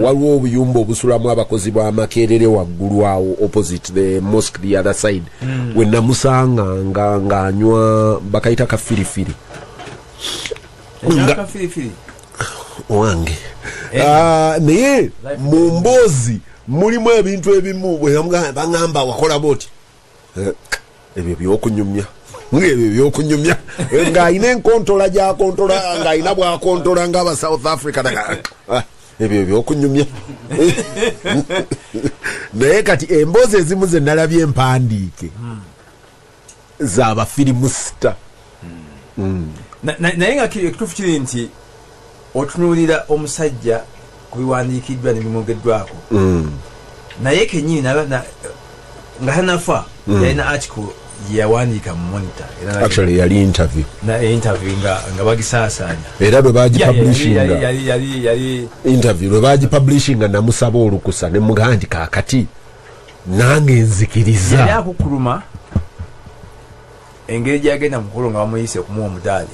waliwo obuyumba obusulamu abakozi b'amakerere waggulu awo opposite the mosque the other side we namusanga ng'anywa bakayita kafirifiri wange naye mu mboozi mulimu ebintu ebimu bwebangamba wakola boti ebyo byokunyumya ng'ayina enkontola gy'akontola ng'ayina bw'akontola ng'aba South Africa ebyo byokunyumya naye kati emboozi ezimu ze nalabye empandiike z'abafirimusita naye nga ekituufu kiri nti otunuulira omusajja ku biwandiikiddwa ne bimwogeddwako naye kenyini nga tanafa yalina article yawandiika mu monitor actually yali interview nga bagisaasaanya era bwe bagipublishinga interview bwe bagipublishinga namusaba olukusa ne mugamba nti kaakati nange nzikiriza yali akukuluma engeri gyagenda mukulu nga bamuyise okumuwa omudaali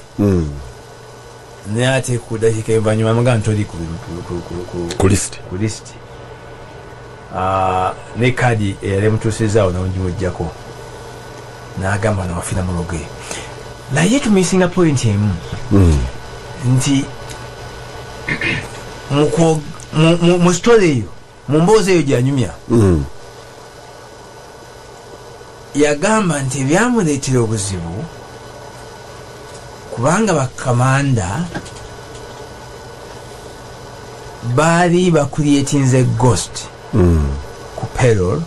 naye ate ku dakiika envanyuma amagamba ntoli ku list ne kadi eyali mutuusizaawo nawogimuggyako n'agamba nawafina muloge naye tumisinga point emu nti mu story eyo mu mboozi eyo gyanyumya yagamba nti ebyamuleetera obuzibu kubanga bakamanda baali bakuliyetinze ghost ku payroll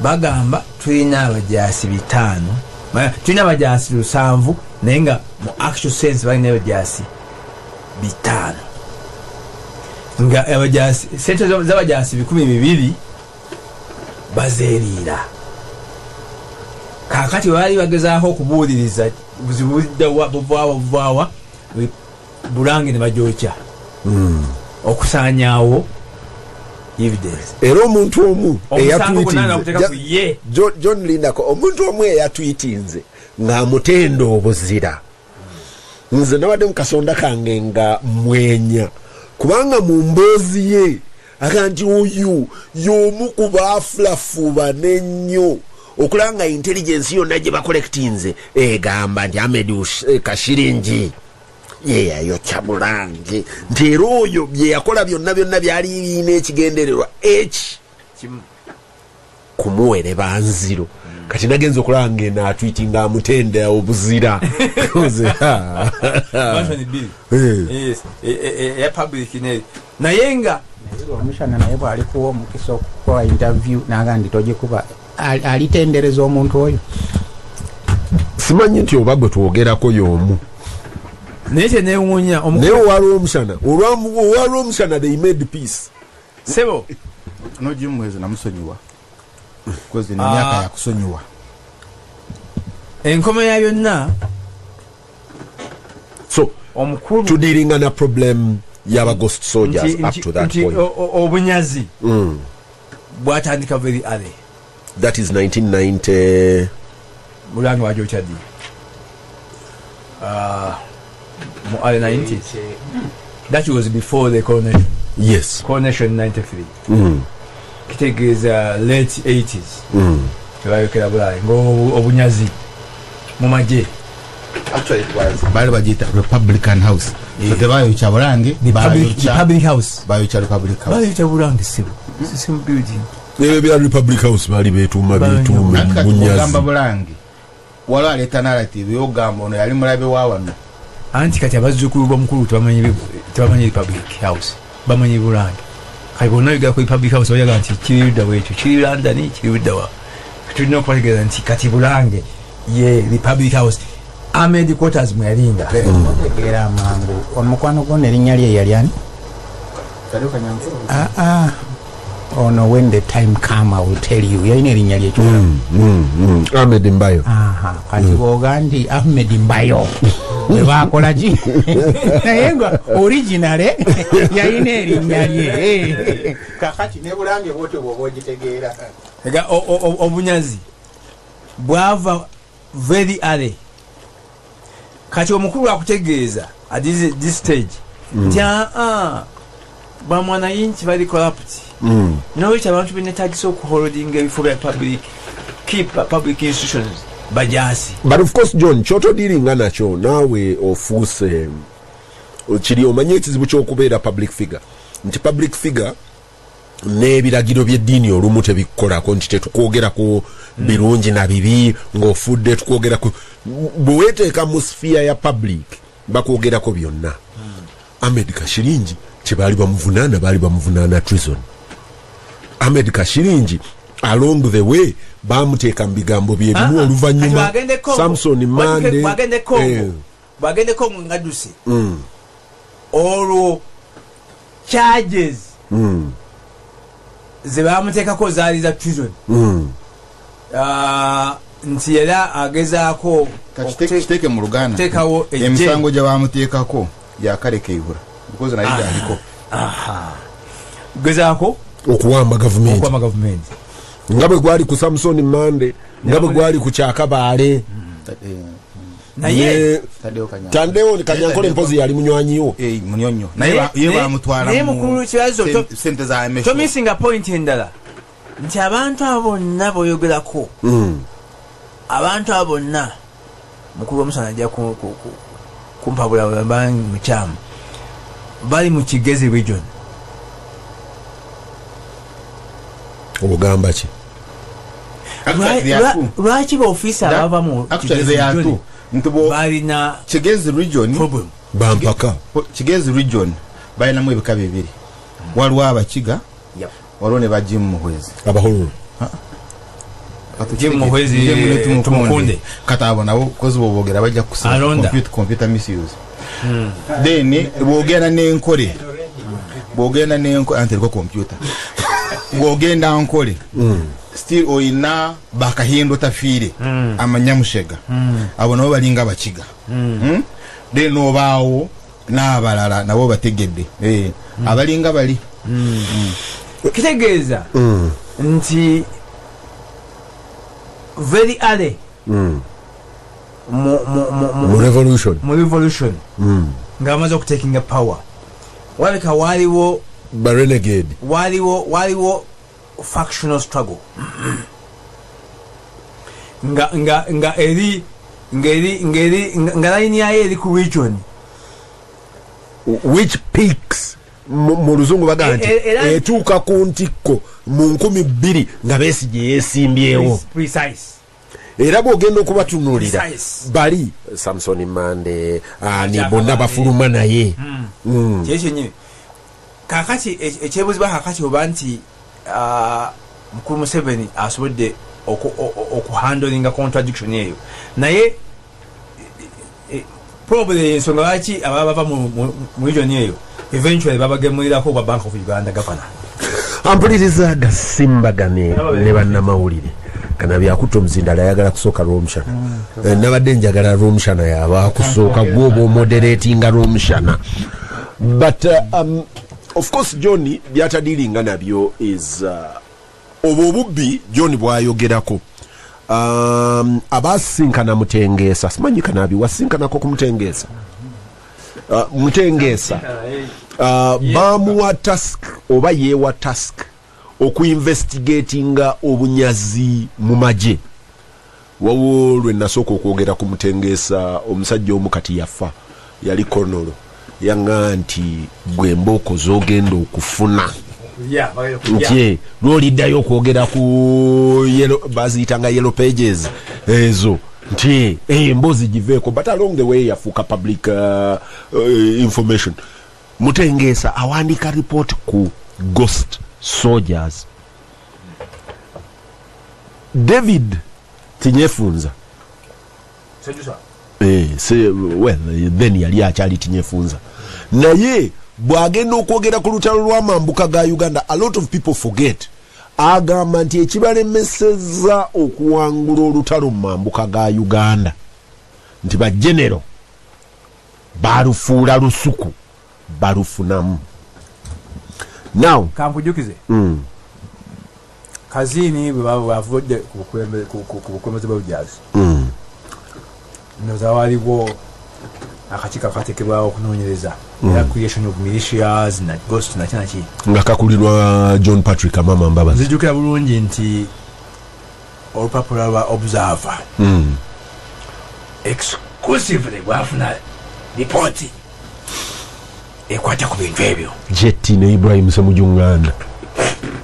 bagamba tulina abajaasi 5 tulina abajaasi 7 naye nga mu actual sense balina abajaasi 5 nga abajaasi sente z'abajaasi 200 bazeeriira kakati baali bagezaako okubuuliriza buzibu buvaawa bulange ne bajookya okusaanyaawo evidence era omuntu omu eyatwitinze John Lindako omuntu omu eyatwitinze ng'amutenda obuzira nze nabadde mu kasonda kange nga mwenya kubanga mu mboozi ye akanti oyu y'omu ku baafulafuba n'ennyo okulanga intelligence yonna gye bakolektinze egamba nti Ahmed Kashiringi yeyayokya Bulange nti era oyo bye yakola byonna byali biina ekigendererwa kumuwereba nziro kati nagenza okulanga enaatwitinga amutenda obuzira naye nga omushana naye bw'alikuwa omukisa okukola interview naga ndi togikuba alitendereza omuntu oyo simanyi nti oba gwe twogerako y'omu naye kyenewuunya naye owaliwo omushana they made peace sebo nogimwezi namusonyiwa kozi nemyaka yakusonyiwa enkoma ya byonna so omukulu tudiringa na problem yaba ghost soldiers up to that point. Obunyazi bwatandika very early. That is 1990. Mulango wa Jochadi. Mu early 90s. That was before the coronation. Yes. Coronation 93. Kitegeeza late 80s. Tebayokera bulayi ng'obunyazi mu magye. Actually it was bali bagita Republican House. So tebayokya Bulange Republic House. Bayokya Republic House. Bayokya Bulange sibo. Same building. Bya Republic House bali beetuma bunyazi. Gamba Bulange. Wala aleta narrative yogamba ono yali mulabe wawanno. Anti kati abazzukulu b'omukulu tebamanyi Republic House. Bamanyi Bulange. Kati bonna biga ku Republic House bayaga nti kiridda bwekyo kiri London kiridda wa. Tulina okubategeeza nti kati Bulange ye Republic House Ahmed Quarters mwalinga tegeera amangu omukwano gwonna erinnya lye yali ani? Ono when the time come I will tell you yalina erinnya lye Ahmed Mbayo. Kati bwoga nti Ahmed Mbayo webakola ki naye nga original yalina erinnya lye kakati ne Bulange bwotyo bwoba ogitegeera. Ega obunyazi bwava very early. Kati omukulu akutegeeza at this stage nti bamwana yinchi bali corrupt. N'olwekyo abantu benetagisa okuholdinga ebifo bya public institutions bajasi. But of course John kyotodealinga nakyo naawe ofuuse kiri omanye ekizibu ky'okubeera public figure nti public figure n'ebiragiro by'eddiini olumu tebikkolako nti tetukwogerako birungi na bibi ng'ofudde tukwogerako bweweteeka mu sphere ya public bakwogerako byonna. Ahmed Kashiringi kye baali bamuvunaana treason. Ahmed Kashiringi along the way bamuteeka mu bigambo bye bimu oluvannyuma Samson Mande bagende Kongo ngadusi olwo charges ze bamuteekako zaali za treason. Nti era agezaako kiteeke mu Luganda emisango gye bamuteekako yakalekeyura because naye aliko gezaako okuwamba government nga bwe gwali ku Samson Mande nga bwe gwali ku Kyakabaale naye Tandeo Kanyankole mpozi yali munywanyiwo munyonyo naye bamutwala mukulu kibazo sente za emesho tomisinga point endala nti abantu abonna boyogerako abantu abonna mukulu omusana ajja kumpabula bangi mukyamu bali mu Kigezi region. Ogamba ki? Lwaki ba ofisa abava mu Kigezi region bali na Kigezi region problem bampaka Kigezi region balina mu ebika bibiri waliwo Abakiga waliwo ne bajimu muhwezi abahulu Jim Muhwezi tumukunde katabo nabo kozi bobogera bajja kusaba computer misuse then bogenda n'enkole antereko computer bogenda nkole still oyina bakahindo tafiire amanyamushega abo nabo balinga Abakiga then obaawo n'abalala nabo bategedde abalinga bali kitegeeza nti very early mu revolution nga amaze okutakinga power waleka waliwo renegade waliwo factional struggle nga eri line yayo eri ku region which peaks mu luzungu baga nti etuuka ku ntikko mu 2000 nga Besigye yeesimbyewo era bwogenda okubatunuulira bali Samson Mande ni bonna bafuluma naye kyekyenyi kakati ekyebuzibwa kakati oba nti mukulu Museveni asobodde okuhandlinga contradiction eyo naye probably ensonga lwaki ababa bava mu region eyo eventually babagemulirako kwa Bank of Uganda governor. Ampuliriza Gasimbagane ne Bannamawulire kana byakuto mzindala yagala kusooka Romshana nabadde njagala Romshana yaba kusooka gwobo moderating Romshana but of course John byatadiringa nabyo is obubbi John bwayogerako abasinkana Mutengesa simanyi Kanaabi wasinkanako ku Mutengesa Mutengesa bamuwa task oba yewa task okuinvestigatinga obunyazi mu maje wawo lwe nasooka okwogera ku Mutengesa omusajja omu kati yafa yali konolo yanga nti gwe mboko zogenda okufuna nti lwoliddayo okwogera ku baziyitanga yellow pages ezo nti embozi giveeko but along the way yafuuka public information. Mutengesa awandika report ku ghost soldiers. David Tinyefunza well then yali akyali Tinyefunza naye bwagenda okwogera ku lutalo lw'amambuka ga Uganda a lot of people forget agamba nti ekibalemeseza okuwangula olutalo mu mambuka ga Uganda nti ba general balufuula lusuku balufunamu. Now kampujukize kazini bavudde ku bukwemezi bw'obujazi noza waliwo akakika katekebwawo okunoonyereza creation of militias na ghost na kinaki nga kakulirwa John Patrick Amama Mbabazi. Nzijukira bulungi nti olupapula lwa observer exclusively bwafuna ripoti ekwata ku bintu ebyo Jeti ne Ibrahim Semujunganda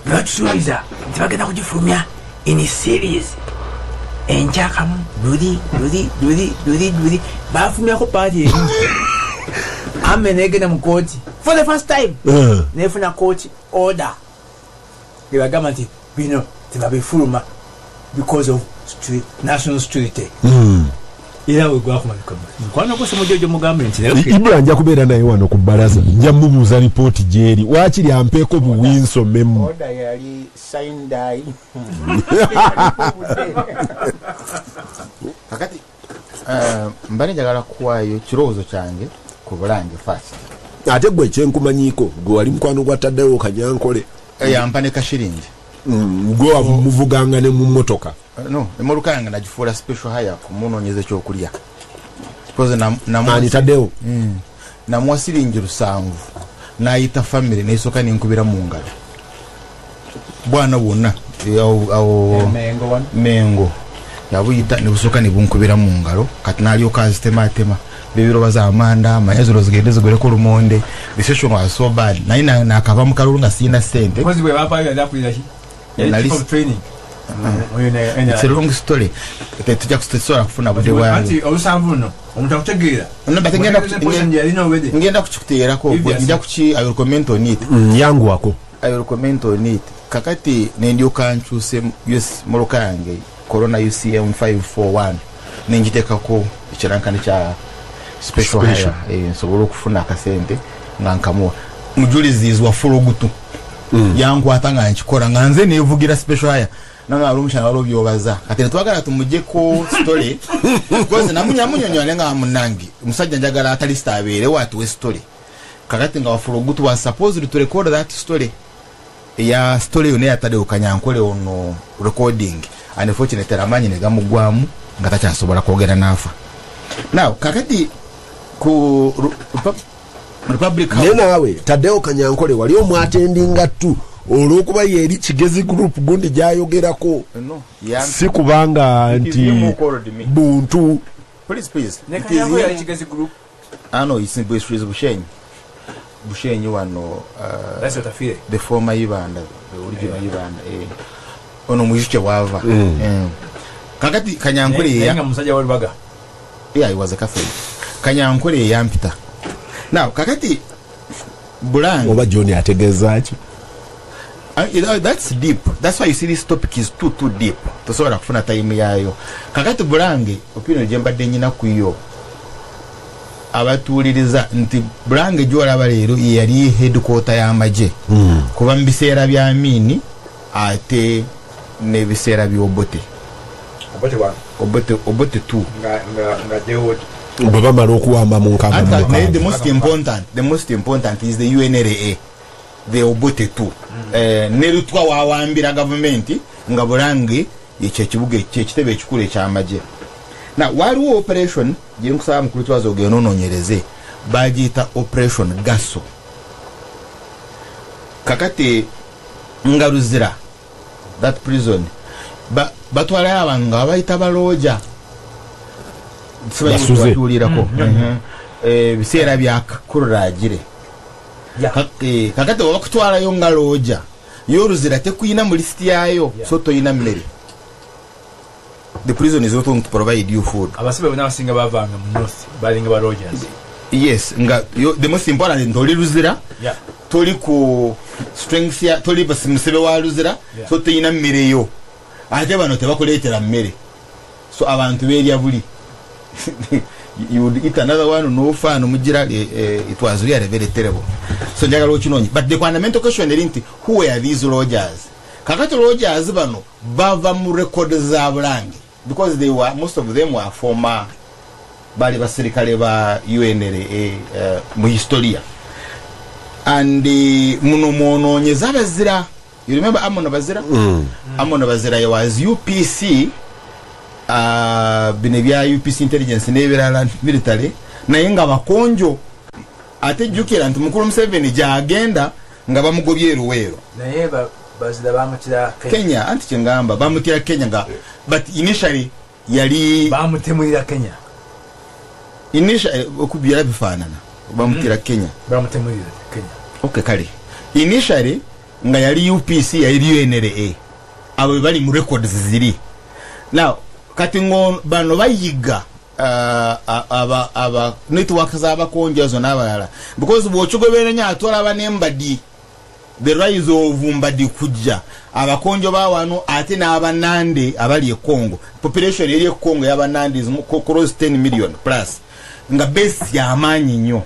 natusuubiza nti bagenda kugifulumya in series enjakamu duli bafumyako paati emu ame negenda mu kooti for the first time nefuna court order ebagamba nti bino tebabifuluma because of national security era wegwakumalika mukwana gose mujojo mugambe nti Ibra nja kubeera naye wano ku baraza nja mubuuza ripoti gyeri wakiri ampeeko buwinso memu order yali signed kakati mbali njagala kuwaayo kirowoozo kyange ku Bulange first ate gwe kyenkumanyiiko gwe wali mukwano gwataddewo Kanyankole yampa ne kashiringi gwe muvuganga ne mu mmotoka no emolukanga nagifuula special hire ku munoonyeza ekyokulya because anitaddewo namuwa siringi 7 n'ayita family n'esooka n'enkubira mu ngalo bwana bwonna mengo yabuyita ne busooka ne bunkubira mu ngalo kati n'alyoka azitematema bebiroba za amanda mayezero zigende zigoleko lumonde the session was so bad naye nakava mu kalulu nga sina sente because we were part of that training it's a long story tujja kustory kufuna bude bwa anti olusanvu no omuntu akutegeera ngenda kukikuteerako njja kuki I will comment on it yangu wako I will comment on it kakati nendyoka nkyuse yes moloka yange corona UCM 541 nenjitekako ekirankani kya special hire sobola okufuna akasente nga nkamuwa mujulizizwa fulugutu yangu atanga nkikola nga nze nevugira special hire nanga alumshana walobyobaza kati twagala tumujeko story because namunyamunyonyo nga munangi musajja njagala atali stabere watu we story kakati nga wafulugutu was supposed to record that story ya story yone yatade Kanyankole ono recording unfortunately amanyi ne gamugwamu nga takyasobola kwogera nafa now kakati ku Republic nenawe taddewo Kanyankole wali omwatendinga tu olwokuba yeri Kigezi group gundi gyayogerako si kubanga nti buntu please Kanyankole yali Kigezi group no it's in Bushenyi wano that's what I feel the former Ibanda the original Ibanda ono mujike wava kakati Kanyankole ya musajja walibaga yeah he was a Catholic Kanyankole yampita now kakati Bulange oba John ategeza ki that's deep that's why you see this topic is too deep tosobola kufuna time yayo kakati Bulange opinion jembadde nyina kuyo abatuuliriza nti Bulange gyolaba leero yali headquarter y'amaje kuba mu biseera bya Amini ate ne biseera by'Obote Obote 1 Obote 2 nga dewo baba malukuwamba mu nkaaga the most important is the UNRA the obote tu nerutwa wawambira government nga bulange ekyo kibuga ekitebe ekikulu ekyamagye na waliwo operation gyenkusaba mukulu kibazo ogenda ononyereze bagiyita operation gaso kakati nga Luzira that prison batwalayo abantu nga babayita balooja sibayitulirako biseera bya kururagire kakati oba kutwalayo nga looja yo Luzira tekuyina mu lisiti yayo so toyina mmere. The prison is not going to provide you food. Abasibe banasinga bavanga mu north balinga ba Rogers. Yes, the most important is toli Luzira. Yeah. Toli ku strength ya toli basimsebe wa Luzira so toyina mmere yo. Ate bano tebakuleetera mmere. So abantu beerya buli. You would eat another one no fan mugira it was really very terrible. So njagala okinonyi. But the fundamental question is who were these Rogers? Kakati Rogers bano bava mu record za Bulange because most of them were former bali basirikale ba UNRA mu historia and muno mononyeza Bazira. You remember Amono Bazira? Amono Bazira was UPC binebya UPC intelligence nebirala military naye nga bakonjo ate jukira nti mukulu Museveni jagenda nga bamugobye Luweero naye Bazira bamutira Kenya anti kyengamba bamutira Kenya nga but initially yali bamutemulira Kenya okubyala bifaanana bamutira Kenya bamutemulira Kenya okay kale initially nga yali UPC yali UNRA abo bali mu records ziri now kati bano bayiga aba network z'abakonjazo n'abalala because bw'okigoberanya atwala abanembadi the rise of mbadi kujja abakonjo bawano ate n'abanande abali e Congo population eri e Congo y'abanande is cross 10 million plus nga base ya amanyi nnyo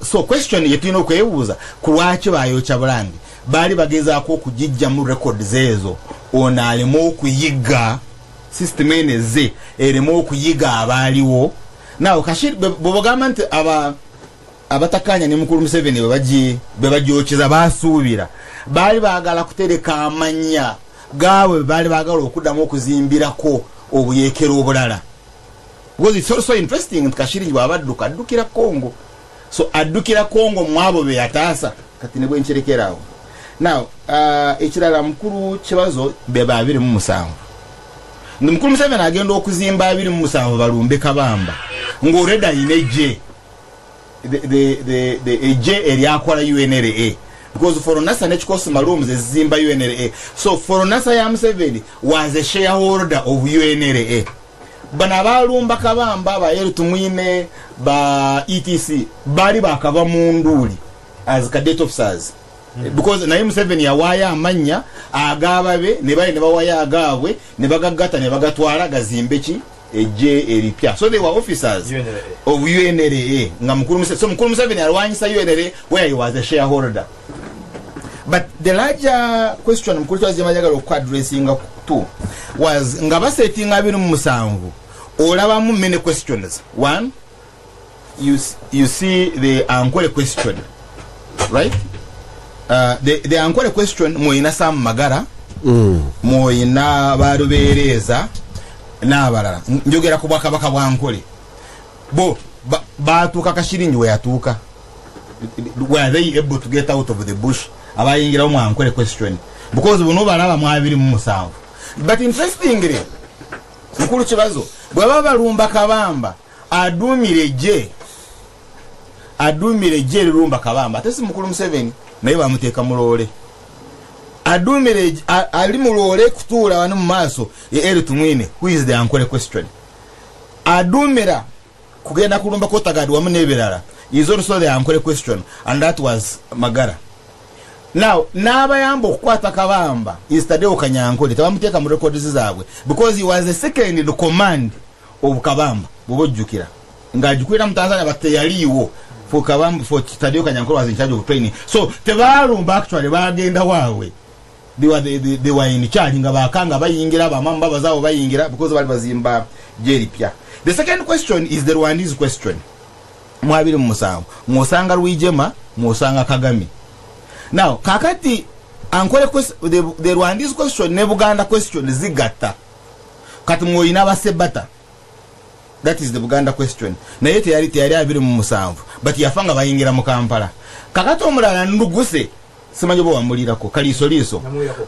so question yetino kwebuuza kulwaki bayocha Bulange bali bagezaako okujijja mu records ezo ona alimo okuyiga system eneze erimo okuyiga abaliwo nawo kashiri bobogamba nti abatakanya ne mukulu Museveni bebajocheza basuubira bali baagala kutereka amanya gawe bali baagala okuddamu okuzimbirako obuyekero obulala because it's also interesting kashiri bwabadduka addukira Congo so addukira Congo mwabo be yataasa kati ne bwencherekerawo now ekirala mukulu kibazo beba 27 mukulu Museveni agenda okuzimba 27 balumbe Kabamba ngoreda ineje the J area akola UNRA because for Nasa nechikosi malum zimba UNRA so for Nasa ya Museveni was a shareholder of UNRA bana balumba Kabamba ba Tumwine ba ETC bali bakaba mu nduli as cadet officers because na Museveni yawaya amanya agababe ne bali ne bawaya agabwe ne bagagata ne bagatwara gazimbe ki eje eripya so they were officers of UNRA nga mukulu Museveni alwanyisa UNRA where he was a shareholder but the larger question mukulu twazimajagalo ku addressing to was nga basetting 27 olaba mu many questions. One, you see the Ankwele question, right? The Ankwele question moina Sam Magara moina barubereza n'abalala njogera ku bwakabaka bwa Ankole bo batuuka kashiringi we yatuuka were they able to get out of the bush abayingira mu Ankole question because buno balaba mu 27 but interestingly mukulu kibazo bwe babalumba Kabamba adumire lumba Kabamba atesi mukulu Museveni naye bamuteeka mulole adumire ali mulole kutuula wano mu maaso ye Tumwine who is the Ankole question adumira kugenda kulumba Kotagadi wamu n'ebirala is also the Ankole question and that was Magara. Now n'abayamba okukwata Kabamba is Tadeo Kanyankole tebamuteeka mu records zaabwe because he was the second in command of Kabamba bubojjukira ng'ajukwira mu Tanzania but yaliwo for Kabamba for Tadeo Kanyankole was in charge of training so tebalumba actually bagenda waawe they were in charge nga bakanga bayingira bamamba bazawo bayingira because bali bazimba jeripya The second question is the Rwandese question. Mwabiri musango. Musanga Rwijema, musanga Kagame. Now, kakati ankole the Rwandese question ne Buganda question zigata. Kati mwoyina basebata. That is the Buganda question. Na yete yari abiri mu musanvu. But yafanga bayingira mu Kampala. Kakati omulala nduguse. Simanyo bo wamulirako kaliso.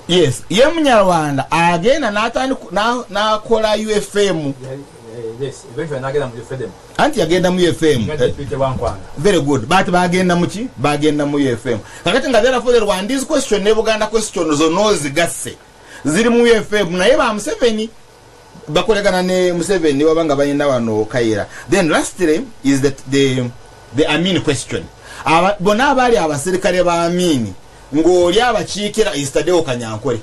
Yes, ye munyarwanda agenda na kola UFM. Yes, eventually nagenda mu UFM. Anti agenda mu UFM. Very good. But bagenda muki? Bagenda mu UFM. Kakati nga therefore the Rwandese question ne Buganda question zono zigase. Ziri mu UFM na yeba Museveni. Bakolegana ne Museveni wabanga bayenda wano Kaira. Then lastly is that the Amin question. Bona abali abaserikale ba Amin ngoli abachikira is Tadeo Kanyankole.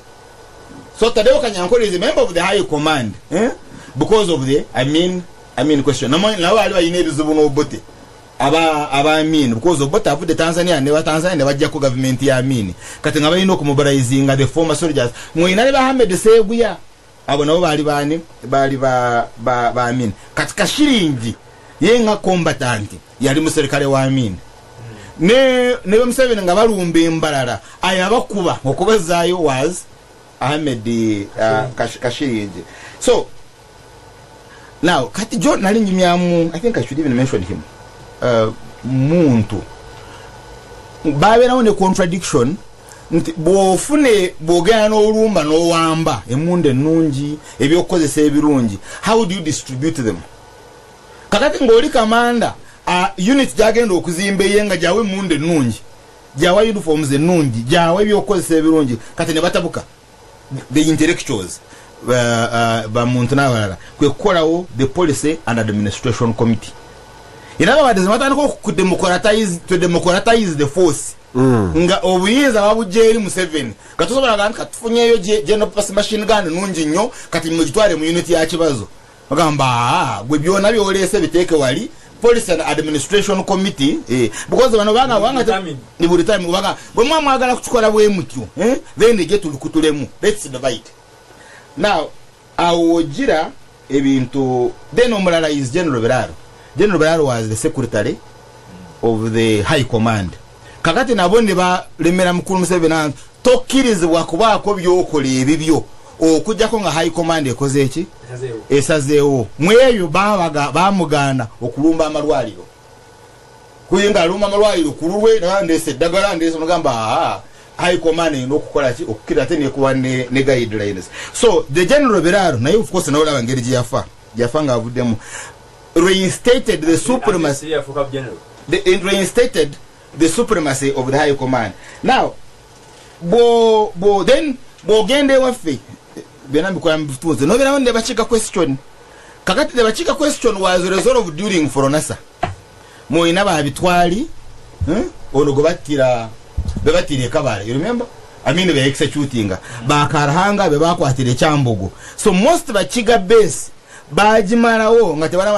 So Tadeo Kanyankole is a member of the high command, because of the Amin question. Na wali bayine bizubu no bote aba Amin because of bote afu the Tanzania ne bajja ko government ya Amin kati nga bayino ku mobilizinga the former soldiers mwina ba Ahmed Seguya abo nabo bali ba Amin katika shiringi yenga combatant yali muserikale wa Amin ne Museveni nga balumbe mbalala ayabakuba okubazayo was Ahmed Kashiringi. So now kati John nalinjimyamu, I think I should even mention him, muntu babera one contradiction nti bofune bogana n'olumba n'owamba emunde nungi ebyokozesa ebirungi, how do you distribute them? Kakati ngoli kamanda unit jagenda okuzimba yenga jawe munde nungi, jawe uniforms nungi, jawe byokozesa ebirungi, kati ne batabuka the intellectuals ba muntu n'abalala kwe kukolawo the policy and administration committee. In other words, matandiko to democratize the force. Nga obuyinza babujeri Museveni katusobola ganga katufunyeyo general purpose machine gun nungi nnyo kati mugitwale mu unit ya kibazo bagamba gwe byona byolese biteke wali police and administration committee because bano banga ni buli time banga bwe mwagala kuchikola bwe mutyo then they get tulukutulemu. Let's divide. Now awogira ebintu then omulala is General Biraro. General Biraro was the secretary of the high command. Kakati nabone ba lemera mukuru Museveni tokkirizibwa kubaako byokola ebibyo okujjako nga high command ekoze eki esazeewo mweyo bamuganda okulumba amalwaliro kuyinga alumba amalwaliro kululwe nandese eddagala ndese mugamba high command n'okukola ki okukira ate nekuwa ne guidelines. So the General Biraro naye of course nawolaba ngeri gyeyafa nga avuddemu reinstated the supremacy reinstated the supremacy of the high command. Now then gende waffe benambi kwa mbutuze no bera wonde bachika question kakati the bachika question was resolved during Foronasa moyina babitwali ono gobatira bebatire kabale. You remember? I mean be executing bakarahanga be bakwatire Kyambogo. So most bachiga base bajimarawo ngate bana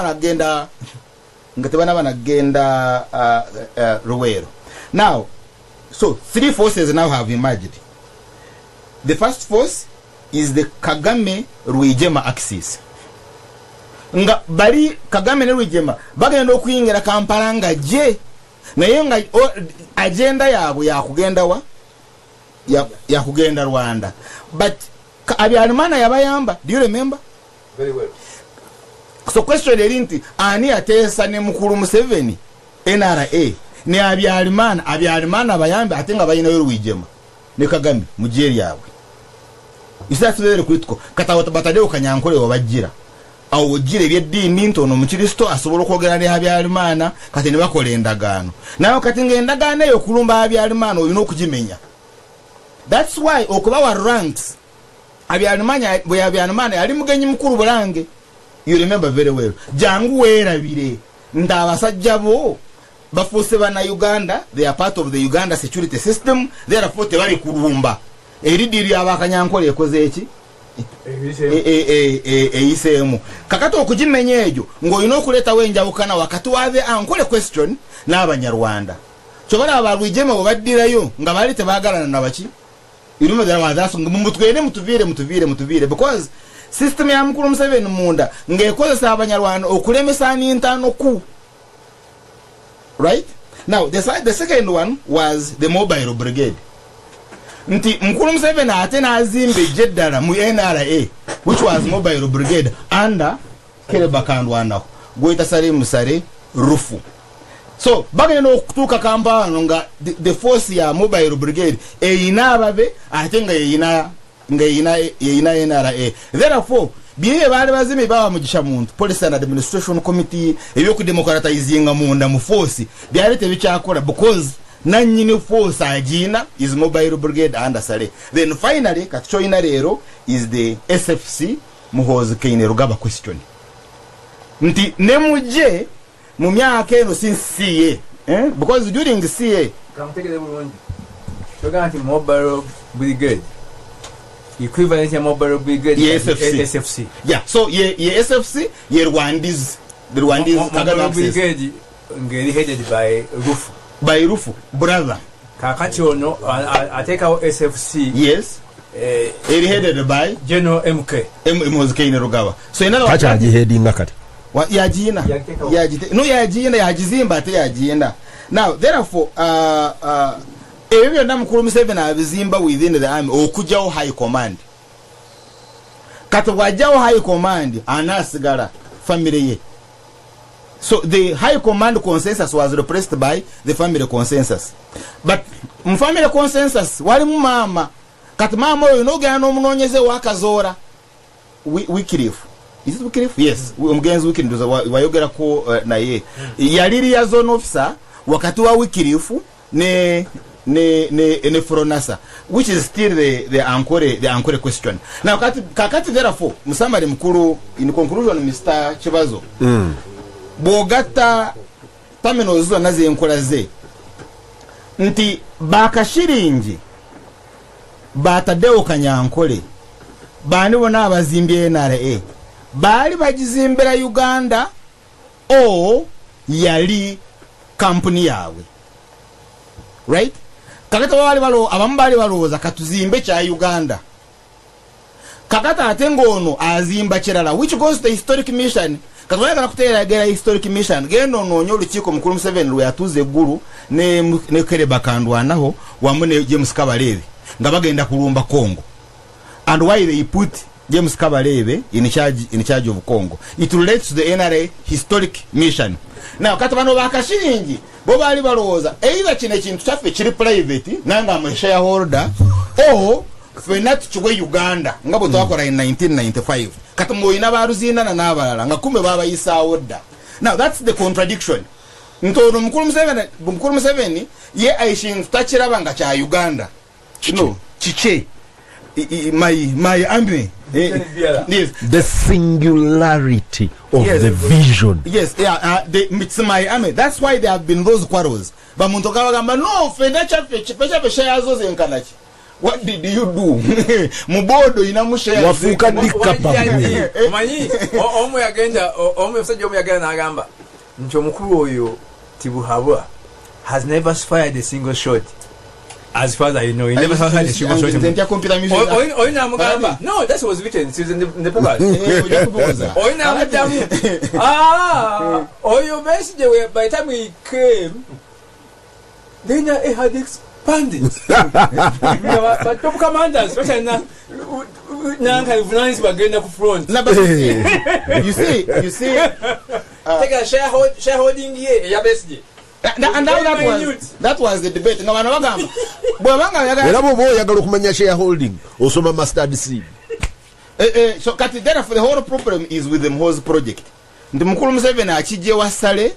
banagenda Ruwero. Now so three forces now have emerged. The first force is the Kagame Rwijema axis. Nga bali Kagame ne Rwijema bagenda okuyingira Kampala nga je naye nga agenda yabwe ya kugenda Rwanda. But Habyarimana yabayamba. Do you remember? Very well. So question erinti ani atesa ne mukuru Museveni NRA ne Habyarimana bayambe atenga bayina yo Rwijema ne Kagame mujeri yawe. Isatubere kwitko katawata Tadeo Kanyankole wabajira awo jire byedini ntono mukristo asobola okwogera ne Habyarimana kati ne bakola endagaano nayo kati ngendagaano yo kulumba Habyarimana olina okugimenya. That's why okuba wa ranks Habyarimana yali mugenyi mukuru Bulange. You remember very well. Jangu werabire ndabasajja bo bafuse bana Uganda, they are part of the Uganda security system, therefore tebali kulumba eridiri abakanyankole ekoze eki eisemu kakato okujimenya ejo ngoyino okuleta wenjawukana wakati wave ankole question n'abanyarwanda kyobala abalwijema obaddirayo nga bali tebagalana nabaki. You remember there was that song mutuvire because system ya mukulu Museveni munda ng'ekozesa abanyarwanda okulemesa n'intano ku. Right? Now, the second one was the mobile brigade. Nti mukulu Museveni ate n'azimba jeddala mu NRA, which was mobile brigade under kyebalwanira gweta sare musare rufu. So bagenda okutuuka Kampala nga the force ya mobile brigade eyina ababe ate nga yeyina NRA. Therefore biye bali bazimi bawa mugisha muntu police and administration committee ebyo ku democratizing munda mu force byali tebikyakola because nanyini force agina is mobile brigade under sare. Then finally katuchoina lero is the SFC Muhoozi Kainerugaba question. Nti nemuje mu myaka eno since CA, because during the CA mobile brigade equivalent ya mobile brigade SFC. Yeah, so ye SFC ye Rwandese, the Rwandese mobile brigade ngeri headed by Rufu brother kakati ono ateka SFC. Yes, headed by General MK Muhoozi Kainerugaba. So in other words, acha heading ngakati yagina yagizimba ate yagina. Now therefore ebyo na mukulu Museveni abizimba within the army okujawo high command. Kati wajawo high command anasigala family ye. So the high command consensus was replaced by the family consensus. But family consensus wali mu mama kati mama oyo nogana omunonyeze wakazora Wycliffe. Is it Wycliffe? Yes, umugenzi Wycliffe ndoza wayogera ko naye yaliri ya zone officer wakati wa Wycliffe ne Foronasa, which is still the Ankore question. Now kakati therefore musamari mkuru in conclusion Mr. Chibazo bogata pameno zo naze enkola ze nti bakashiringi batadeo kanyankole bani bona abazimbye NRA bali bagizimbira Uganda o yali company yawe, right? Kakata wali abamu bali balowooza katuzimbe kya Uganda, kakata ate ngono azimba kirala, which goes to the historic mission. Katwala kana kuteeragera historic mission gendo nonyo olukiiko mukulu Museveni lwe yatuze eggulu ne kyebalwanira wamu ne James Kabarebe nga bagenda kulumba Congo, and why they put James Kabarebe in charge of Congo. It relates to the NRA historic mission. Now kati bano bakashiringi bo bali balowooza either kino ekintu kyaffe kiri private nanga mu shareholder or fena tuchwe Uganda nga bwe twakola in 1995 kati mwoyina baruzina na nabalala nga kumbe baba yisa order. Now that's the contradiction. Ntono mukulu Museveni ye aishin tutachiraba nga kya Uganda no chiche my army. Yes. The singularity of the vision. Yes, yeah, it's my army. That's why there have been those quarrels. But Muntokawa no, what did you do? Mubodo inamusha wafuka dikapa manyi omu yagenda omu yasajja omu yagenda nagamba nti omukulu oyo Tibuhabwa has never fired a single shot. As far as I know, he never had a single shot. Oina Mugamba. No, that was written. It was in the pocket. Oina Mugamba. Oyo message by the time we came, then it had expanded. But top commanders, especially now, bagenda ku front. You see. Take a shareholding here. Ya message. And that was the debate. No one bagamba. Elabo bo yagala okumanya shareholding osoma mustard seed. So kati therefore the whole problem is with the Muhoozi project. Ndi mukulu Museveni akije wasale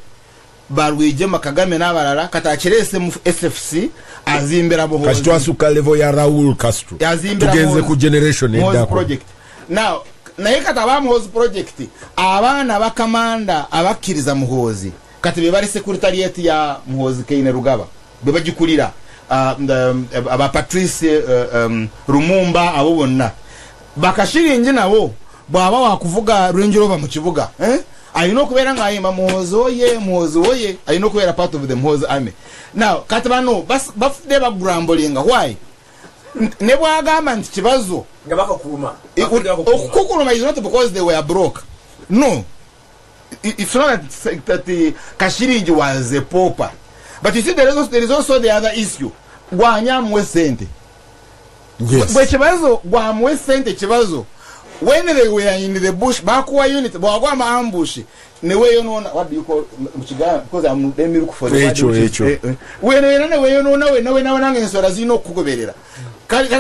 barwije Kagame n'abalala kati akirese mu SFC azimbira Muhoozi. Kati twasuka level ya Raul Castro. Tugenze ku generation endako. Project. Now naye kati aba Muhoozi project abana bakamanda abakiriza Muhoozi kati be bali secretariat ya Muhoozi Kainerugaba be bagikulira aba Patrice Rumumba abo bonna bakashiringi nabo bwaba wakuvuga Range Rover mu kibuga ayino kubera ngayimba Muhoozi oye ayino kubera part of the Muhoozi army. Now kati bano bafude bagrambolinga why ne bwagamba nti kibazo nga bakakuluma okukukuluma is not because they were broke. No, it's not that the Kashirinji was a pauper, but you see there is also the other issue. Gwanyamwe sente. Yes. But kibazo gwamwe sente kibazo. When they were in the bush, bakuwa unit, bwagwama ambush. Ne weyo nona, what do you call mchiga? Because I'm let me look for the word. When weyo nona we nawe nange nsora zino kugoberera. Kali gwe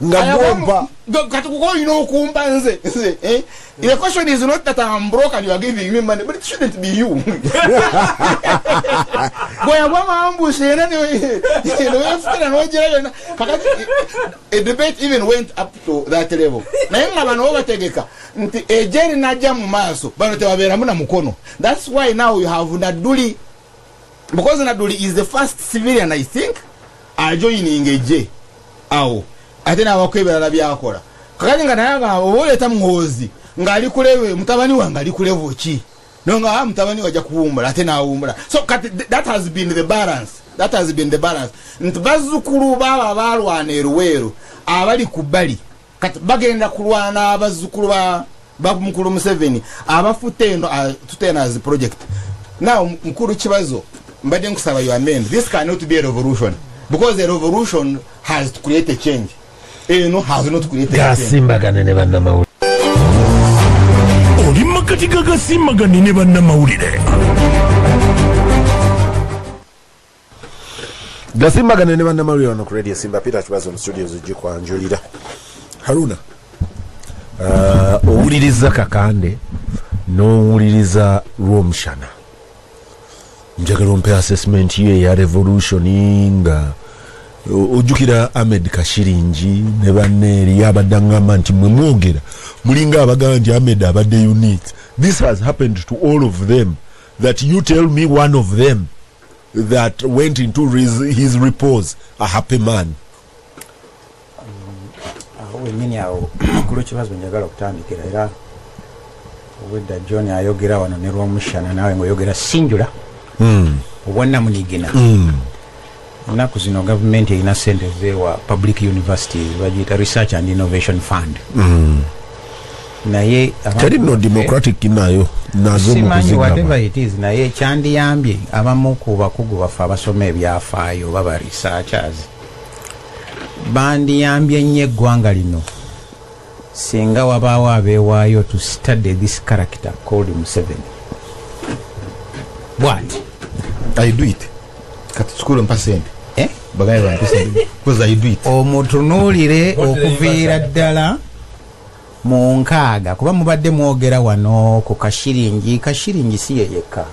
ngabomba katuko kumba nze the question is not that I'm broke and you are giving me money, but it shouldn't be you. A debate even went up to that level. That's why now you have Naduli, because Naduli is the first civilian, I think, are joining a J. Ow. Ate na wakwebera na byakora kakati nga nayanga oboleta mwozi ngali kulewe mutabani wange ali kulevo ki nonga mutabani waja kuwumbula ate na wumbula. So that has been the balance ntibazukulu baba balwana eruweru abali kubali kati bagenda kulwana abazukulu ba mukulu Museveni abafutendo tutena as project. Now mukuru kibazo mbadde nkusaba you amend, this cannot be a revolution because a revolution has to create a change. No, has not created. Gasimbagane Ne Bannamawulire. Oli makati ga Gasimbagane Ne Bannamawulire. Gasimbagane Ne Bannamawulire ono ku Radio Simba Peter Kibazo mu studio zigikwanjulira. Haruna, owuliriza kakande n'owuliriza Rwomshana. Njagala ompe assessment ye ya revolution nga ojukira Ahmed Kashirinji ne banne yabadangamba nti mwe mwogera mulinga abagamba nti Ahmed abadde unique. This has happened to all of them, that you tell me one of them that went into his repose a happy man. Wenyini awo kulu kibazo njagala okutandikira era obwedda John ayogera wano ne Rwomshana nawe ngoyogera sinjula obwonna munigina naku zino government erina sente zewa public university bagiyita research and innovation fund naye teri no democratic nayo nazo mukuzinga whatever it is naye kyandiyambye abamu ku bakugu bafe abasoma ebyafaayo baba researchers bandiyambye nnyo eggwanga lino singa wabaawo abeewaayo to study this character called Museveni. What? I do it. Kati chukuru mpasente. Bagaye bantu because I do it. Omutunuulire okuviira ddala mu nkaaga kuba mubadde mwogera wano ku Kashirinji si ye yekka.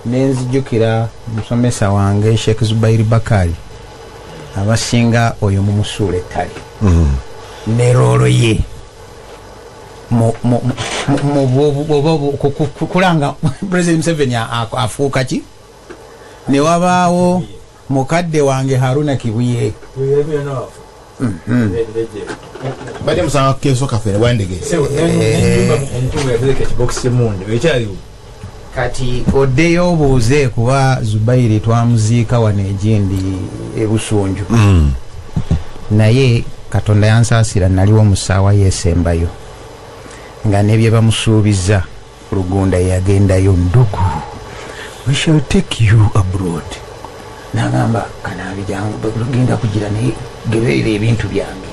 Nenzijukira musomesa wange Sheikh Zubairi Bakari abasinga oyo mu musuula ettale ne roolo ye kulanga President Museveni afuuka ki ne wabaawo mukadde wange Haruna Kibuye bade musanga keso kafere wandege kati oddeyo obuuze kuba Zubairi twamuziika wano egindi ebusunju naye Katonda yansaasira naliwo mu ssaawa yesembayo nga nebye bamusuubiza Lugunda yagendayo ndugu, we shall take you abroad. Nagamba Kanaabi jangu genda kugira ne geberere ebintu byange.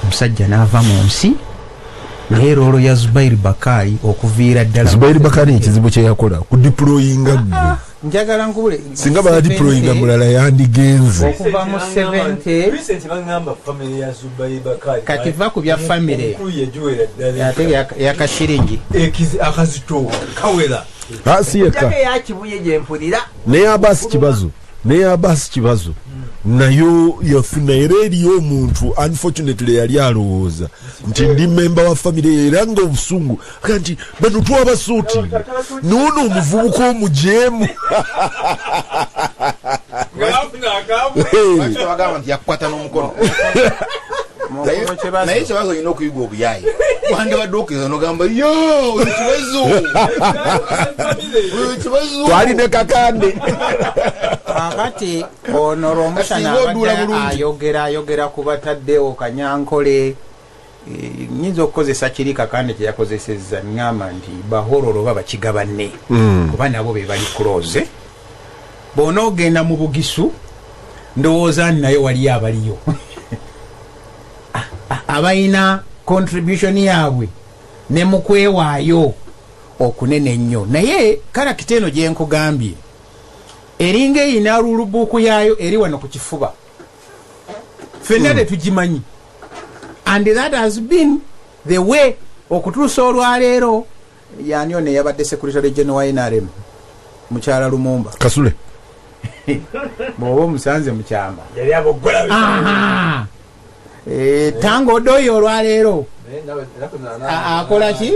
Omusajja n'ava mu nsi neerolo ya Zubairi Bakari okuviira ddala. Zubairi Bakari ekizibu kye yakola ku deployinga gwe. Njagala nkubule singa ba deployinga mulala yandigenze okuva mu 70 recent bangamba family ya Zubairi Bakari kati va ku bya family ya Kashirinji akazito kawela asiyeka ya kibuye je mpulira ne abasi kibazo nayo yafuna ereri y'omuntu unfortunately yali alowooza nti ndi member wa family era nga obusungu kanti bano twabasuuti noono omuvubuka omujemu bagamba nti yakukwata n'omukono naye kibazo olina okuyiga obuyayi wange badde okeza nogamba yo ekibazo twalina kakande kakati ono Romushana ayogera ku bataddewo Kanyankole nyinza okukozesa kirika kandi kyeyakozesezza ngamba nti bahororo baba kigabane kuba nabo be bali close bonoogenda mu Bugisu ndowooza nayo waliyo abaliyo abayina contribution yaabwe ne mukwewaayo okunene nnyo naye karakita eno gye nkugambye eringa eyina lulubuuku yaayo eri wano ku kifuba ffenna tetugimanyi and that has been the way okutuusa olwaleero yani ono eyabadde secretary general wa NRM mukyala Lumumba Kasule bw'oba omusanze mu kyama tango odoyo olwaleero akola ki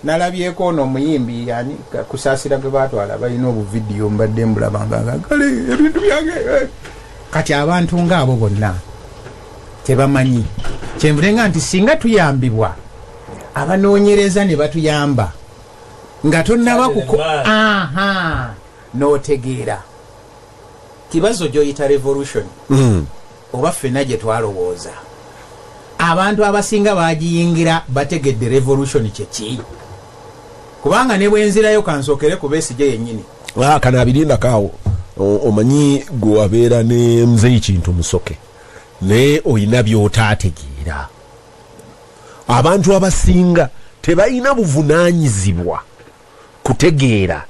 nalabyeko ono omuyimbi yani kusaasira gwe baatwala balina obuvidiyo mbadde mbulabanga kale ebintu byange kati abantu ngaabo bonna tebamanyi kyenvulenga nti singa tuyambibwa abanoonyereza ne batuyamba nga tonnaba n'otegeera kibazo gy'oyita revolution oba ffenna gye twalowooza abantu abasinga bagiyingira bategedde revolution kyeki kubanga ne bwenzirayo kansookere ku Besigye yennyini kanaabirinda kaawo omanyi gwe wabeera ne Mzeyi Kintu Musoke naye oyina by'otaategeera abantu abasinga tebalina buvunaanyizibwa kutegeera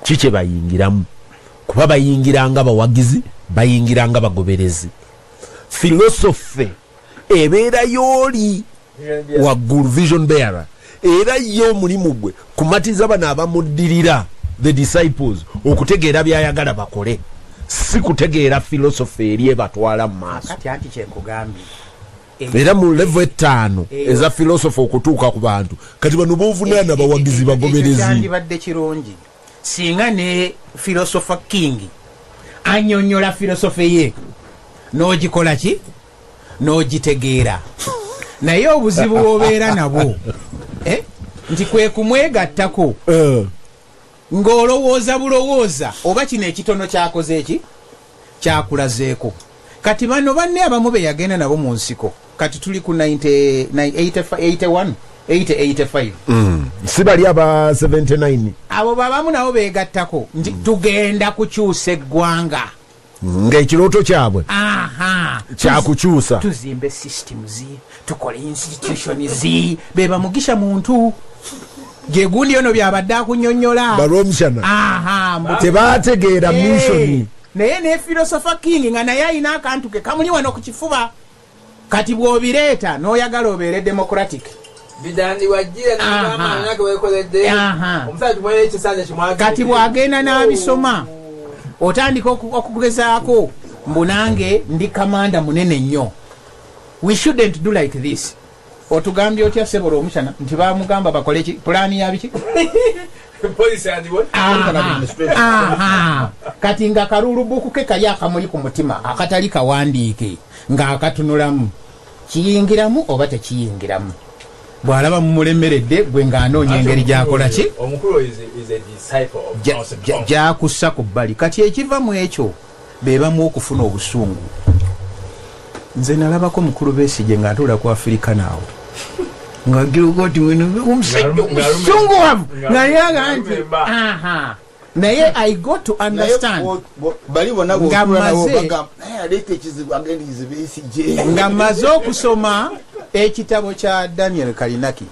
kikye bayingiramu kuba bayingira nga bawagizi bayingira nga bagoberezi philosophy ebeera y'oli waggulu vision bearer era ye omulimu gwe kumatiza bano abamuddirira the disciples okutegeera byayagala bakole si kutegeera philosophy eri ebatwala mu maaso kati anti kyekugambye era mu level 5 eza philosophy okutuuka ku bantu kati bano boovunaana bawagizi bagoberezi kyandibadde kirungi singa ne philosopher king annyonnyola philosophy ye n'ogikola ki n'ogitegeera naye obuzibu bw'obeera nabwo nti kwe kumwegattako ng'olowooza bulowooza oba kino ekitono kyakoze eki kyakulazeeko kati bano banne abamu be yagenda nabo mu nsiko kati tuli ku 85 si bali aba 79 abo babamu nabo beegattako nti tugenda kukyusa eggwanga ng'ekirooto kyabwe kyakukyusa tuzimbe systems tukole institutions be bamugisha muntu gye gundi ono byabadde akunnyonnyola balwomushana tebaategeera mission naye ne philosopher king nga naye ayina akantu ke kamuli wano ku kifuba kati bw'obireeta n'oyagala obeere democratic kati bw'agenda n'abisoma otandika okugezaako mbunange ndi kamanda munene nnyo we shouldn't do like this otugambye otya Sebola Omushana nti bamugamba bakole pulaani yabiki kati nga kalulubuku ke kali akamuli ku mutima akatali kawandiike nga akatunulamu kiyingiramu oba tekiyingiramu bw'alaba mumulemeredde gwe ng'anoonya engeri gy'akola ki gy'akussa ku bbali kati ekiva mu ekyo beebamu okufuna obusungu nze nalabako mukulu Besigye ng'atuula ku Afirika naawo nga girugoti omusunguwavu nayaga nti naye I got to understand nga maze okusoma ekitabo kya Daniel Kalinaki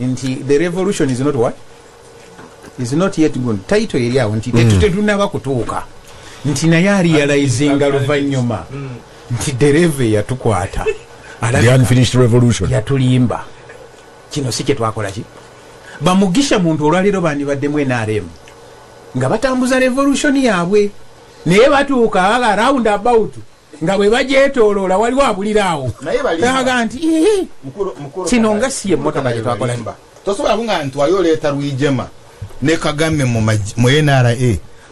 nti the revolution is not what is not yet gone title eri awo nti tetunaba kutuuka nti naye arealizinga luvannyuma nti dereve yatukwata the unfinished revolution yatulimba kino si kye twakola ki bamugisha muntu olwaliro bandibaddemu NRM nga batambuza revolution yaabwe naye batuuka baga round about nga bwe bagyetooloola waliwo abuliraawo aga nti kino nga si emmotoka gye twakola tosobola kunga nti wali oleeta Rwigema ne Kagame mu NRA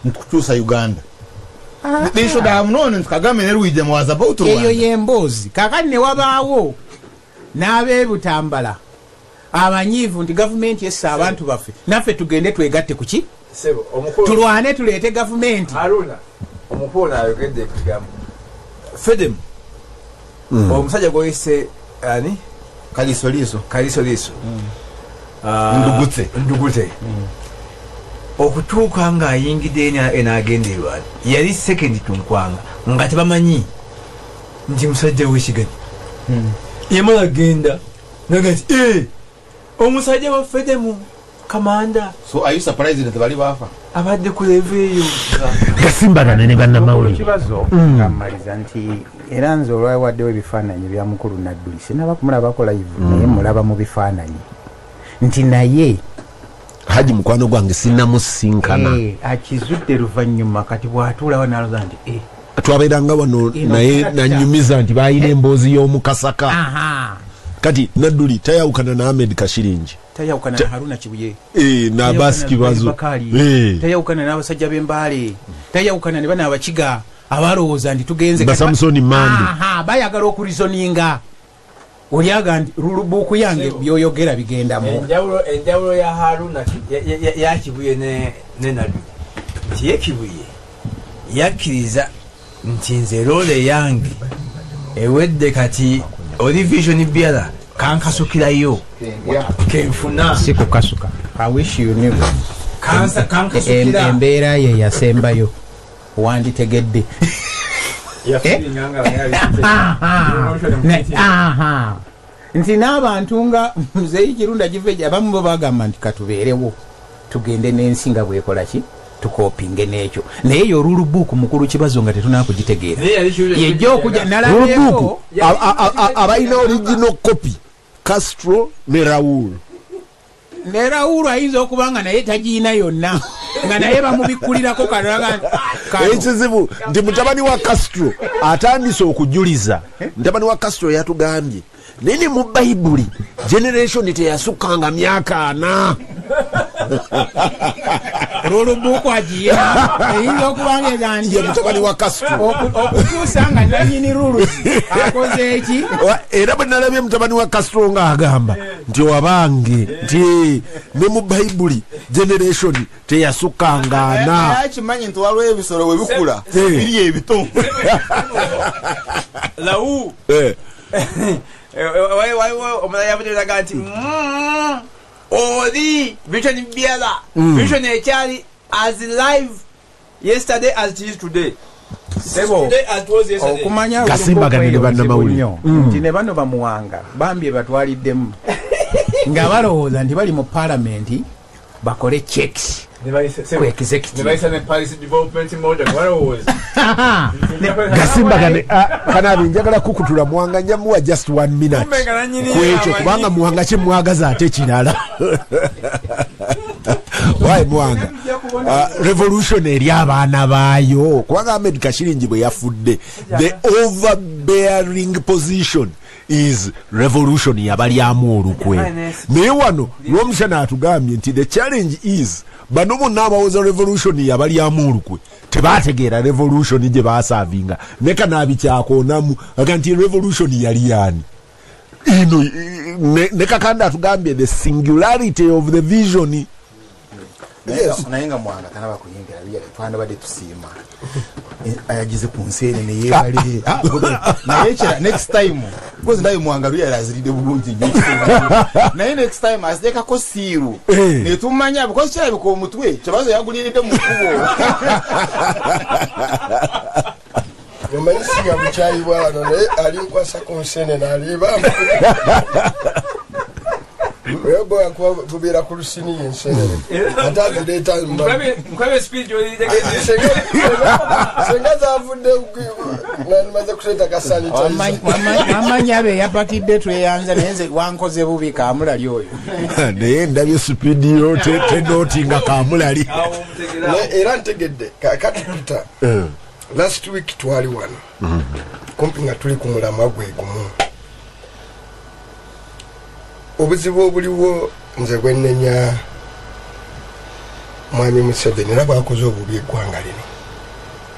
ntukukyusa Uganda they should have known nti Kagame ne Rwigema was about Rwanda eyo yemboozi kakati ne wabaawo n'ab'ebutambala abanyiivu nti gavumenti essa abantu baffe naffe tugende twegatte kuki sebo omukulu tulwane tuleete gavumenti Haruna omukulu ayogedde ekigambo fedem omusajja goyise ani kalisoliiso ndugute okutuuka ng'ayingidde enaagenderwa yali sekendi tunkwanga nga tebamanyi nti musajja w'ekigani yamala genda naga nti omusajja wa fedemu kamanda So are you surprised that bali bafa? abadde ku levu eyo Gasimbagane ne Bannamawulire. Kibazo ngamaliza nti era nze olwawaddewo ebifaananyi bya mukulu Nadduli sinaba kumulabako live naye mulaba mu bifaananyi nti naye Haji mukwano gwange sinnamusinkana akizudde luvannyuma kati bw'atuulawo n'aloza nti twabeeranga wano naye nanyumiza nti baayina emboozi y'omukasaka kati Nadduli tayawukana na Ahmed Kashiringi tayawukana na Haruna Kibuye n'abaasi Kibazo tayawukana n'abasajja b'embaale tayawukana ne bana abakiga abalowooza nti tugenze Basamusoni Mandi bayagala okurizoninga olyaga nti lulubuuku yange byoyogera bigendamu enjawulo ya Haruna ya Kibuye ne Nadduli nti ye Kibuye yakkiriza nti nze loole yange ewedde kati oli vision byala kankasukirayo kenfuna si kukasuka I wish you knew kankasukira embeera ye yasembayo wanditegedde nti n'abantu nga muzeeyi kirunda giveja abamu bo bagamba nti katubeerewo tugende n'ensi nga bwekola ki tukoopinge n'ekyo naye yo lulubuuku mukulu Kibazo nga tetunakugitegeera yejja okujja nalabyeko abalina original copy Castro ne Raul ayinza okuba nga naye tagiina yonna nga naye bamubikkulirako ekizibu nti mutabani wa Castro atandise okujuliza mutabani wa Castro yatugambye nini mu Bayibuli generation teyasukkanga myaka 4 lulubuuku agiina eyinza okubanga eganje mutabani wa Castro okutuusa nga nanyini luluzi akoze eki era bwe nalabye mutabani wa Castro nga agamba nti wabange nti ne mu Bayibuli generation teyasukkanga 4 Akimanyi nti waliwo ebisolo we bikula biri ebito lawu omulala yabuteeraga nti oli vision byala vision ekyali as live yesterday as it is today okumanya Gasimbagane ne Bannamawulire nti ne bano bamuwanga bambye batwaliddemu nga balowooza nti bali mu palamenti bakole checks Gasimbagane Kanaabi njagala kukutula Muwanga njamuwa just 1 minute kwekyo kubanga Muwanga kyemwagaza ate kirala wayi Muwanga revolution eri abaana baayo kubanga Ahmed Kashiringi bwe yafudde the overbearing position is revolution yabalyamu olukwe naye wano lw'omukyana atugambye nti the challenge is bano bonna abawoza revolution yabalyamu olukwe tebategeera revolution gye baasavinga ne Kanaabi kyakoonamu aga nti revolution yali yaani ino ne Kakanda atugambye the singularity of the vision naye nga Mwanga tanaba kuyingira biyale twandabadde tusiima ayagize ku nseene ne yeebalire naye kira next time because ndayo Mwanga luyali aziridde bulungi naye next time aziteekako siiru ne tumanya because kirabika omutwe Kibazo yaguliridde mu kkubo omanyisiga mukyayibwa wano naye alinkwasa ku nseene n'aliba webo akubira ku lusini yensenere atazireeta senga zavudde nanimaze kuleeta kasanamanya be yapakidde tweyanza naye nze wankoze bubi Kamulali oyo naye ndabye supidiyo tenotinga Kamulali era ntegedde katupita last week twali wano kumpi nga tuli ku mulamwa gwe gumu obuzibu obuliwo nze bwennenya mwami Museveni era bwakoze obubi eggwanga lino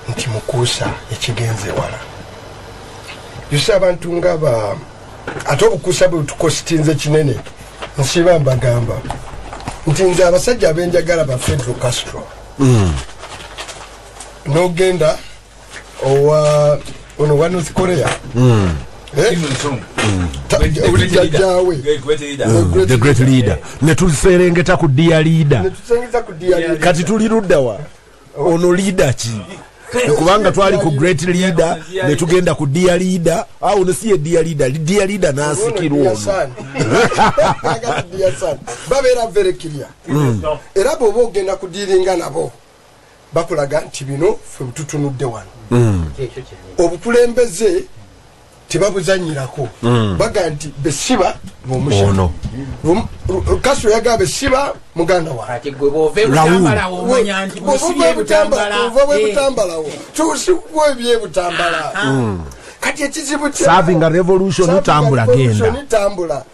nti mukuusa ekigenze wala yusa abantu nga ate obukuusa bwe tukositinze kinene nsiba mbagamba nti nze abasajja abenjagala ba Fidel Castro n'ogenda owa ono wa North Korea the great leader netuserengeta ku dia leader kati tuli ludda wa ono leader ki kubanga twali ku great leader netugenda ku dia leader au no siye dia leader nasikirwa babera very clear era bo bogenda kudiringa nabo bakulaga nti bino fe tutunudde wano obukulembeze tibabuzanyirako baga nti besiba bomushano Castro yaga besiba muganda wa ati gwe bove butambala omanya nti musiye butambala tusikwe bye butambala kati ekizibu serving a revolution tambula genda tambula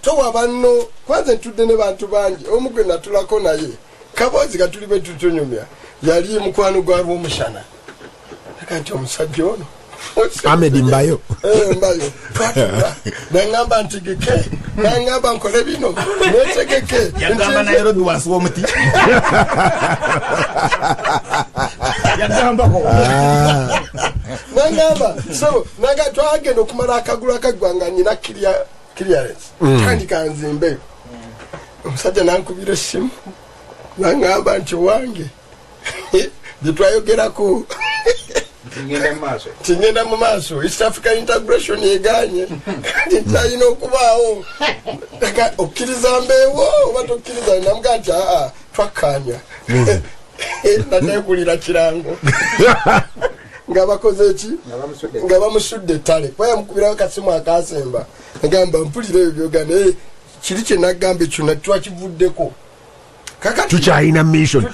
to wabanno kwanza tudde ne bantu bangi omugenda tulako naye kabozi katuli betutunyumya yali mukwano gwa bomushana akanti omusajja ono Ahmed Mbayo nangamba ntigeke nangamba nkole bino netegeke yagamba Nairobi wasuwa muti yagamba ko nangamba so naga twagenda okumala akagulu akagwanga nyina clearance kandi kanzimbe omusajja nankubira essimu nangamba nti wange ditwayogerako tingenda mu maaso East Africa integration yeganye ntalina okubaawo okkiriza mbeewo oba tokkiriza namuga nti twakkaanya natekulira kirango nga bakoze eki nga bamusudde ettale kuba yamukubirawo kasimu akasemba agamba mpulira ebyo byogana kiri kye nagamba ekyo twakivuddeko tukyalina mission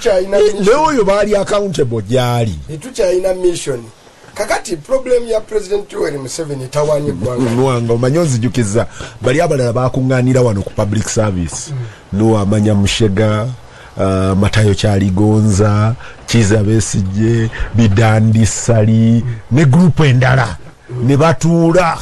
neoyo baali accountable gyali tukyalina mission kakati problem ya President Yoweri Museveni tawanye gwanga omanyi onzijukiza bali abalala bakunganira wano ku public service no amanya Mushega Matayo Kyaligonza Kiza Besigye Bidandi Sali ne group endala ne batuula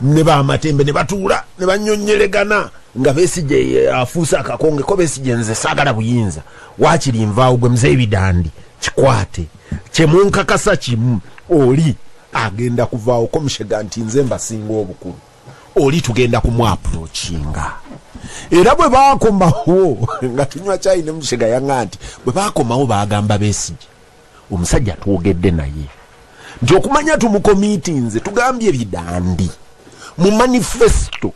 ne bamatembe ne batuula ne banyonyelegana nga Besigye afuusa akakonge ko Besigye nze sagala buyinza wakiri nvaawo gwe mzee Bidandi kikwate kyemunkakasa kimu oli agenda kuvaawo ko Mushega nti nze mbasinga obukulu oli tugenda kumwaprochinga era bwe bakomawo nga tunywa chai ne Mushega yanga nti bwe bakomawo bagamba Besigye omusajja twogedde naye nti okumanya tumukomitinze tugambye Bidandi mu manifesto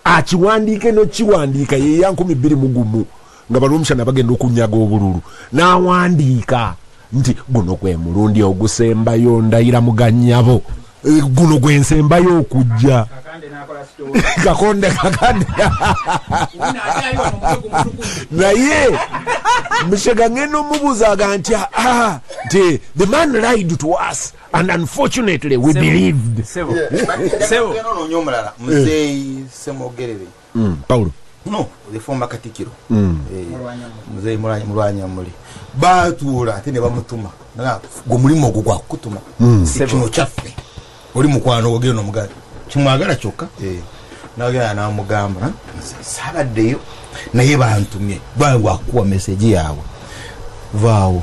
akiwandiike no kiwandiika ye ya 2021 nga balumshana bagenda okunyaga obululu n'awandiika nti guno gwe mulundi ogusembayo ndayira muganyabo guno gwe nsembayo okujja kakande naye Mushega ngeno mubuzaga nti the man lied to us and unfortunately we believed sebo no nyomulala muzei semogerere Paulo no the former katikiro muzei mulwanya muri batuula ate ne bamutuma gwe mulimo ogwo gwa kutuma kino kyaffe oli mukwano ogeno omuganda kimwagala kyokka nagenda namugamba sabaddeyo naye bantumye bwangu akuwa message yaabwe vaawo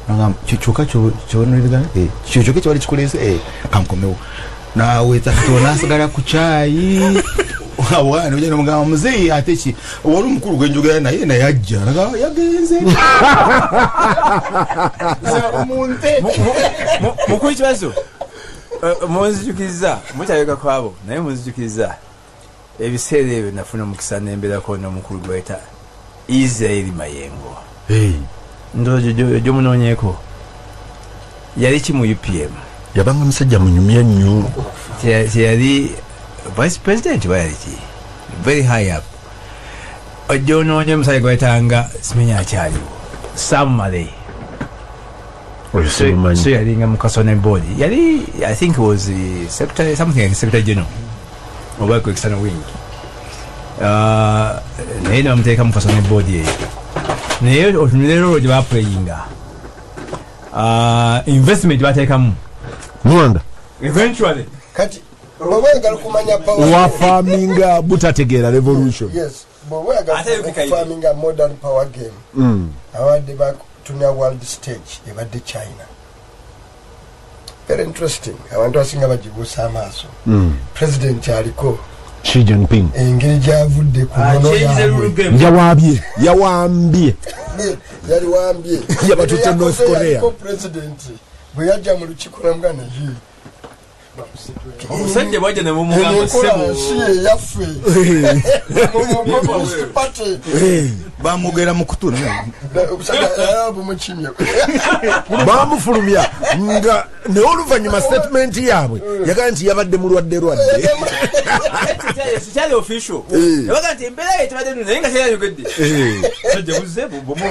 nagamba kyokka kyonolirigana kyokka kyewali kikulese kankomewo nawe tatonaasigala ku kyayi awana ojja nomugamba muzeeyi ate ki wali omukulu gwenjogera naye ajja yagenze mukulu kibazo munzijukiza mutayega kwabo naye munzijukiza ebiseera ebyo nafuna mukisa nembeerako n'omukulu gweta Israeli Mayengo ndowooza gyomunoonyeeko yali ki mu UPM yabanga musajja munyumya nnyo yali vice president bayaliki very high up ojonoonye omusajja gwetanga simenya akyaliwo Samale so yalinga mukasone board yali I think it was the secretary something like secretary general oba ku external wing naye namuteeka mukasone board yeyo naye otunulero gye baplayinga investment bateekamu mwanda eventually kati wabanga kumanya power wa farming butategeera revolution yes farming a modern power game. Awadde bakutumya world stage ebadde China. Very interesting. Abantu asinga bagibuusa amaaso. President aliko Xi Jinping. Engeri gyavudde ku nono yawambye yabatutte North Korea. President bwe yajja mu lukiiko namugana omusajja bwajja ne mumugamba ssebo yaffe bamugera mu kutuna bamufulumya nga ne oluvannyuma statement yaabwe yagaa nti yabadde mulwadde sikyali official yabaga nti embeera ye tebadde nno naye nga kyeyayogedde sajja buzze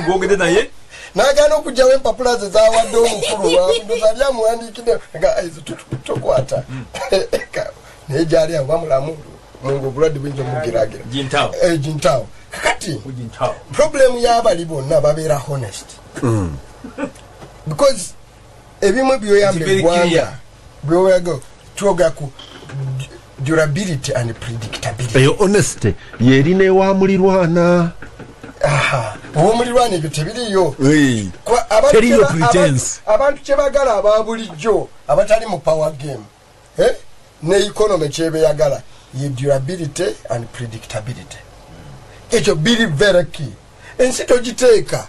bwogedde naye n'agaana okugyawo empapula ze zawadde omukulu ndoza lyamuwandiikidde nga tokwata naye gyali abo bamulamu mungu obulwadde buyinza omugeraagera Jintao kakati problemu y'abali bonna babeera honest because ebimu byoyamba eggwanga byoyaga twoga ku durability and predictability. Eyo honesty yerina ewamulirwana. Omulirwana ebyo tebiriyo. Teriyo pretense. Abantu kyebagala aba bulijjo abatali mu power game. Ne economy kyebeyagala ye durability and predictability. Ekyo biri very key. Ensi togiteeka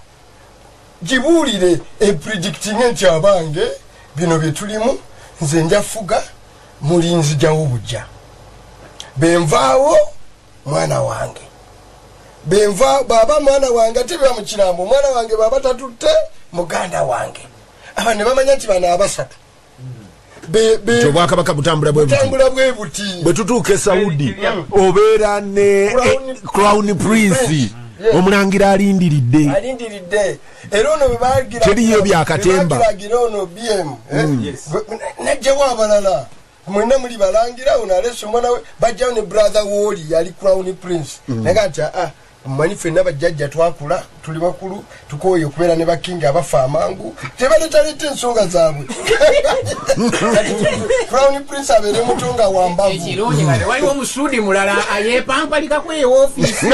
gibuulire predicting nti abange bino bye tulimu nze njafuga mulinzi jawo bujja benvaawo mwana wange benva baba mwana wange tebya mu kirambo mwana wange baba tatutte muganda wange aba ne bamanya nti bana abasatu Jobwakabaka butambula bwe buti bwe tutuuka Saudi obeera ne Crown Prince omulangira alindiridde era ono bwe bagira teriyo byakatemba ono BM najjawo abalala mwena muli balangira ono aleso mwana we bajjawo ne brother Woli yali Crown Prince nagati mmanyi ffenna bajjajja twakula tuli bakulu tukooye okubeera ne bakinga abafa amangu tebaletaleta ensonga zaabwe Crown Prince abeere mutonga wambavu ekirungi nga tewaliwo omusuudi mulala ayeepampalikako ewoofiisi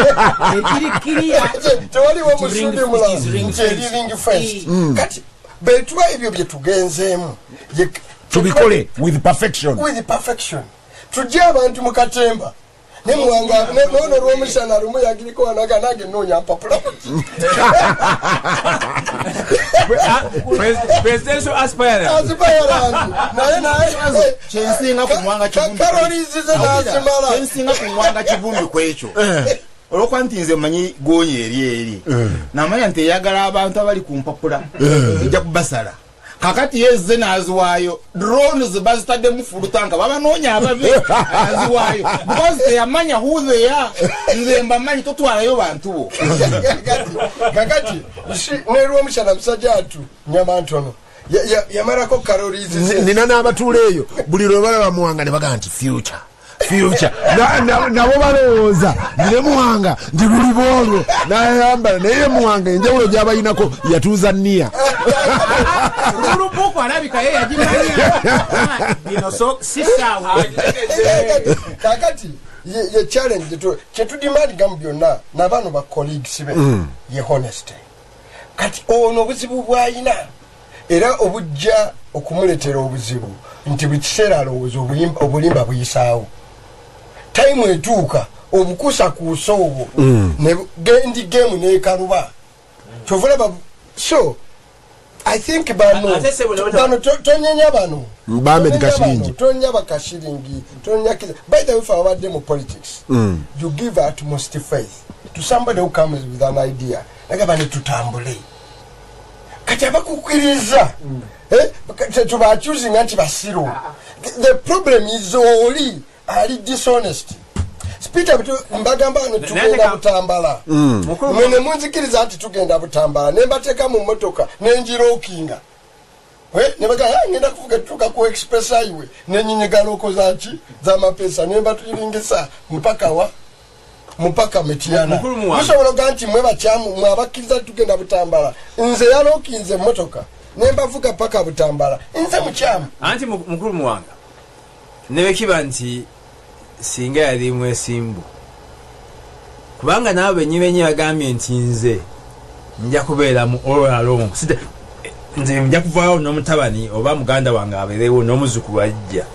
ekirikkiriya tewaliwo omusuudi mulala ring first kati betuwa ebyo bye tugenzeemu tubikole with perfection tujje abantu mu katemba ne muwanga nono rw'omushana lumu yagiriko wanaga nage nonya mpapula presidential aspirant naye kyensinga kumwanga kivundu kwekyo olwokuba nti nze manyi goonya eri namanya nti eyagala abantu abali ku mpapula ejja kubasala kakati yezze naziwaayo drones bazitadde mufulutanga babanoonya ababe aziwaayo because teyamanya who they are nze mbamanyi totwalayo bantu bo kakati nerwomushana musajja atu nyama ntono yamarako calories nina n'abatuula eyo buli lwe balaba muwanga ne bagaa nti future nabo balowooza nire muwanga ndi buli boolwo nayambala naye muwanga enjawulo gy'abayinako yatuuza nniya ulubuku alabika ye yagimanya bino so sisaawa kakati ye challenge kyetudimaligamu byonna nabano ba colleagues be ye honesty kati ono obuzibu bwayina era obujja okumuletera obuzibu nti buli kiseera alowooza obulimba buyisaawo time etuuka obukusakuusa obwo ndi game nekaluba kyovulaba so I think bano tonyenya bano Mbamed Kashiringi tonya bakashiringi tonya by the way for our demo politics you give utmost faith to somebody who comes with an idea like bani tutambule kati abakukwiriza tuba choosing anti basiro the problem is only ali dishonest Peter mbagamba no tugenda butambala mwene munzikiriza ati tugenda butambala nembateka mu motoka nenjirokinga ne baga ngenda kuvuga tuka ku express highway nenyinyigala okozachi za mapesa nembatuyiringisa mpaka metiana musobola ganti mwe bakyamu mwabakiriza tugenda butambala nze yalokinze motoka nembavuga paka butambala nze mukyamu anti mukuru muwanga nebe kiba nti singa yali mwesimbu kubanga nabo benyibenye bagambye nti nze nja kubeera mu all along nze nja kuvaawo n'omutabani oba muganda wange abeerewo n'omuzukulu ajja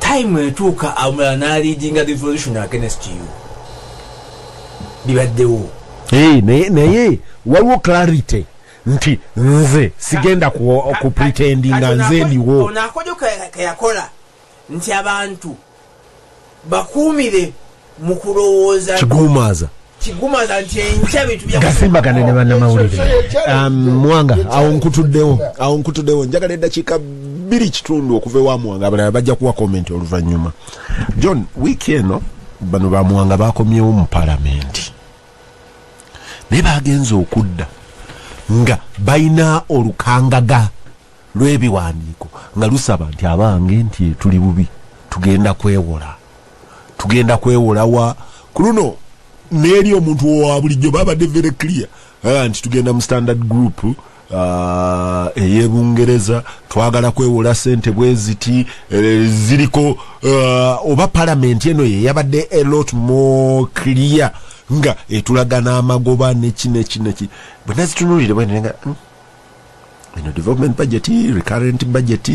time etuuka amula n'aleadinga revolution against you bibaddewo naye waliwo clarity nti nze sigenda ku pretendinga nze ndiwo ono akojo keyakola nti abantu bakuumire mu kulowooza kigumaza nti enkya bintu bya Gasimbagane Ne Bannamawulire. Mwanga awo nkutuddewo njagala eddakiika 2 kitundu okuva ewa Mwanga abalala bajja kuwa comment oluvannyuma. John, wiiki eno bano ba Mwanga bakomyewo mu palamenti naye bagenza okudda nga balina olukangaga lw'ebiwandiiko nga lusaba nti abange nti tuli bubi tugenda kwewola wa ku luno n'eri omuntu wa bulijjo babadde very clear nti tugenda mu standard group ey'Ebungereza twagala kwewola ssente bwe ziti ziriko oba palamenti eno ye yabadde a lot more clear nga etulagana amagoba neki bwe zitunulire bwenenga development budget recurrent budget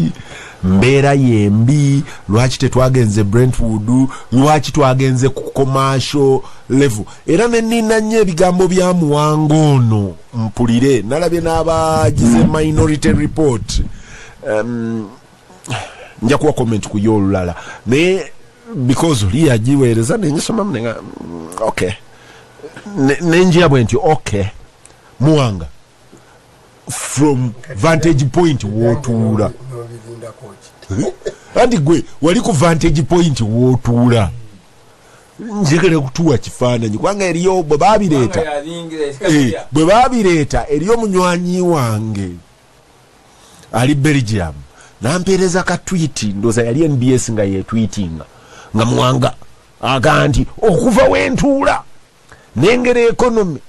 mbeera yembi lwaki tetwagenze Brentwood lwaki twagenze ku commercial level era nenina nnyo ebigambo bya Muwanga ono mpulire nalabye n'abagize minority report nja kuwa comment ku y'olulala naye because oli yagiweereza nengisoma nenga okay nenjia bwenti okay Muwanga from vantage point wotuula andi gwe wali ku vantage point wotuula njegere kutuwa kifaananyi kubanga eriyo bwe babireeta eriyo munywanyi wange ali Belgium nampeereza ka tweet ndoza yali NBS nga yetweetinga nga Muwanga aga nti okuva wentuula nengera economy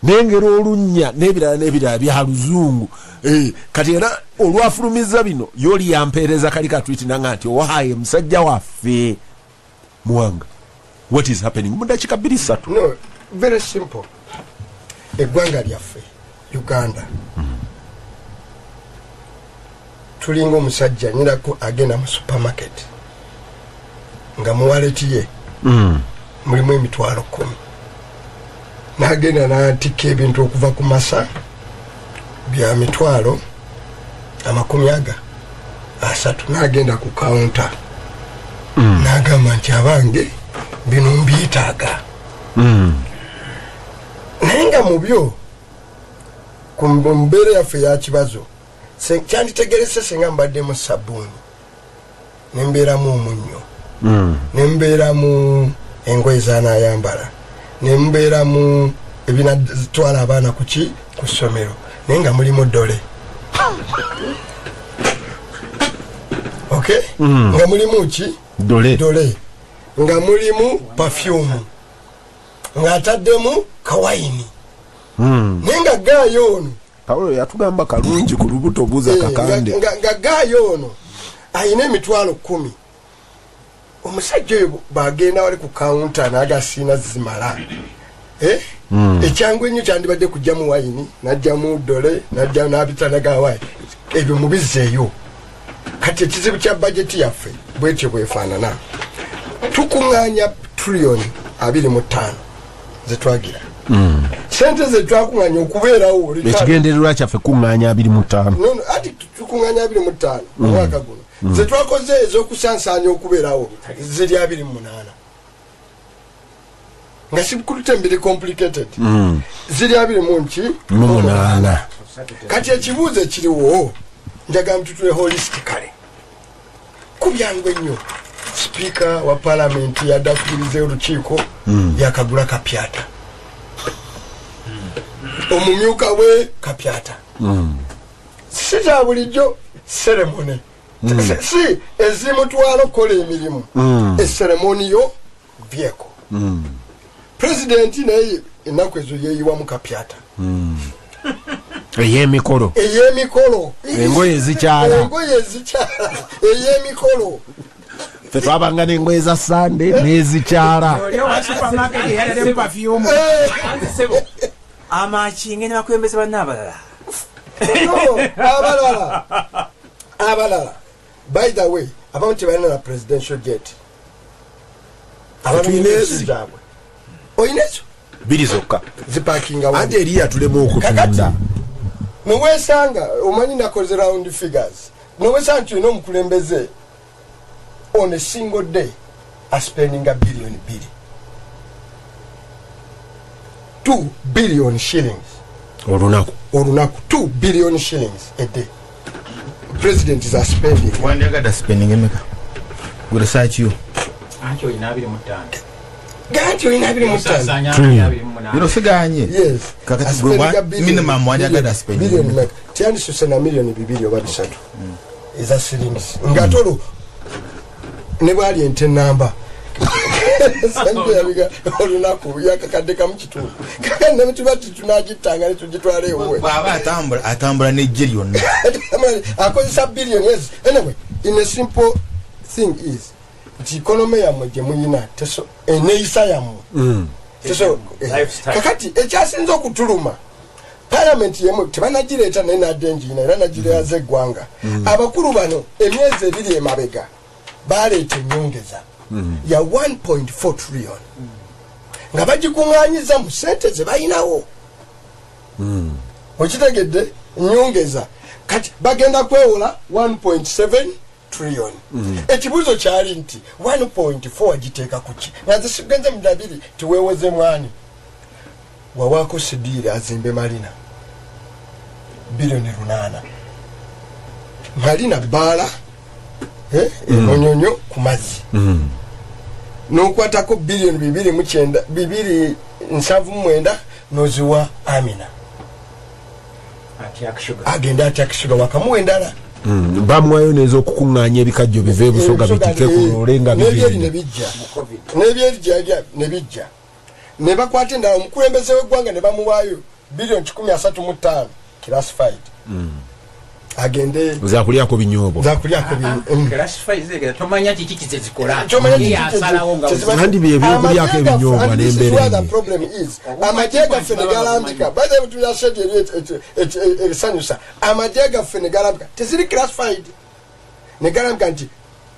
nengera olunnya n'ebirala bya luzungu kati era olwafulumiza bino yoli yampeereza kali ka tweet nanga nti owahaye musajja waffe Muwanga what is happening mu dakika 2-3 no very simple eggwanga lyaffe Uganda tulinga omusajja nyirako agenda mu supermarket nga mu wallet ye mulimu emitwalo 10 nagenda natika ebintu okuva ku masa bya mitwalo 30 nagenda ku counter nagamba nti abange bino mbyetaaga naye nga mu byo ku mbeera yaffe ya kibazo kyanditegerese senga mbaddemu sabbuuni nembeeramu omunnyo nembeeramu engoye zaanayambala nembeeramu ebinatwala abaana ku ssomero naye nga mulimu dole okay nga mulimu ki dole nga mulimu perfume nga ataddemu kawayini naye nga gaayo ono Paulo yatugamba kalungi ku lubuto buza kakande nga gaayo ono ayina emitwalo 10 omusajja oyo bagenda wali ku counter n'agasiina zimala ekyangu ennyo kyandibadde kujjamu wayini najjamu dole najja n'abitanaga wayini ebyo mubizzeeyo kati ekizibu kya bajeti yaffe bwetyo bwefaanana tukuŋŋaanya trillion 25 zetwagira sente zetwakuŋŋaanya okubeerawo ekigendererwa kyaffe kuŋŋaanya 25 ati tukuŋŋaanya 25 omwaka guno zetwakoze ez'okusansaanya okubeerawo ziri 28 nga sibukulute mbiri complicated ziri 28 kati ekibuuzo ekiriwo njagala mututule holistically kubyangu ennyo sipiika wa palamenti yaddakkiriza olukiiko yakagula kapyata omumyuka we kapyata si za bulijjo seremone si ezimutwala okukola emirimu eseremoni yo vyeko pulezidenti naye ennaku ezo yeeyiwa mu kapyata ey'emikolo ey'emikolo engoye ezikyala ey'emikolo ffe twabanga n'engoye za sande n'ezikyala amakinge ne bakulembeze banna abalala by the way abamu tebalina na presidential jet tuyinezibwe oyina ekyo biri zokka zipakinga ate eriya tulemu okutunda nowesanga omanyi nakoze round figures nowesanga tulina omukulembeze on a single day aspendinga billion 2 billion shillings olunaku 2 billion shillings a day president is spending wandagada spending emeka good research you ancho oyina 25 ganti oyina 25 biro figanye yes kakati gwa minimum wandagada spending billion tiandi susena million 2 oba 3 is a shillings ngatolo ne bali ente namba sanjo yabiga olunaku yakakadeka mu kitundu kagenda mitubati tunagitanga ne tugitwala ewe baba atambula ne jillion akozesa billion yes anyway in a simple thing is the economy ya mwe muyina teso eneisa ya mwe teso kakati ekyasinza okutuluma parliament yemu tebanagireta naye nadenjina era nagirera zeggwanga abakulu bano emyezi ebiri emabega baleeta ennyongeza ya 1.4 trillion nga bagikuŋŋanyiza mu sente ze balinawo okitegedde nyongeza kati bagenda kwewola 1.7 trillion ekibuuzo kyali nti 1.4 agiteeka kuki nazigenze mudabiri tiweeweze mwani wawaako sidiire azimbe malina biliyoni 8 malina bbaala emonyonyo ku mazzi n'okwatako biliyoni 2.79 noziwa Amina agenda atyakishuga wakamuwa endala bamuwayo neza okukuŋŋaanya ebikajjo bive ebusoga bitike kulole nga nebyeri nebijja ne bakwata endala omukulembeze w'eggwanga ne bamuwaayo biliyoni 135 classified agende zakulyako binyoobo kandi byebyokulyako ebinyoobo n'embeera amagye gaffe ne galambika baze butuyashedi erisanyusa amagye gaffe ne galambika teziri classified ne galambika nti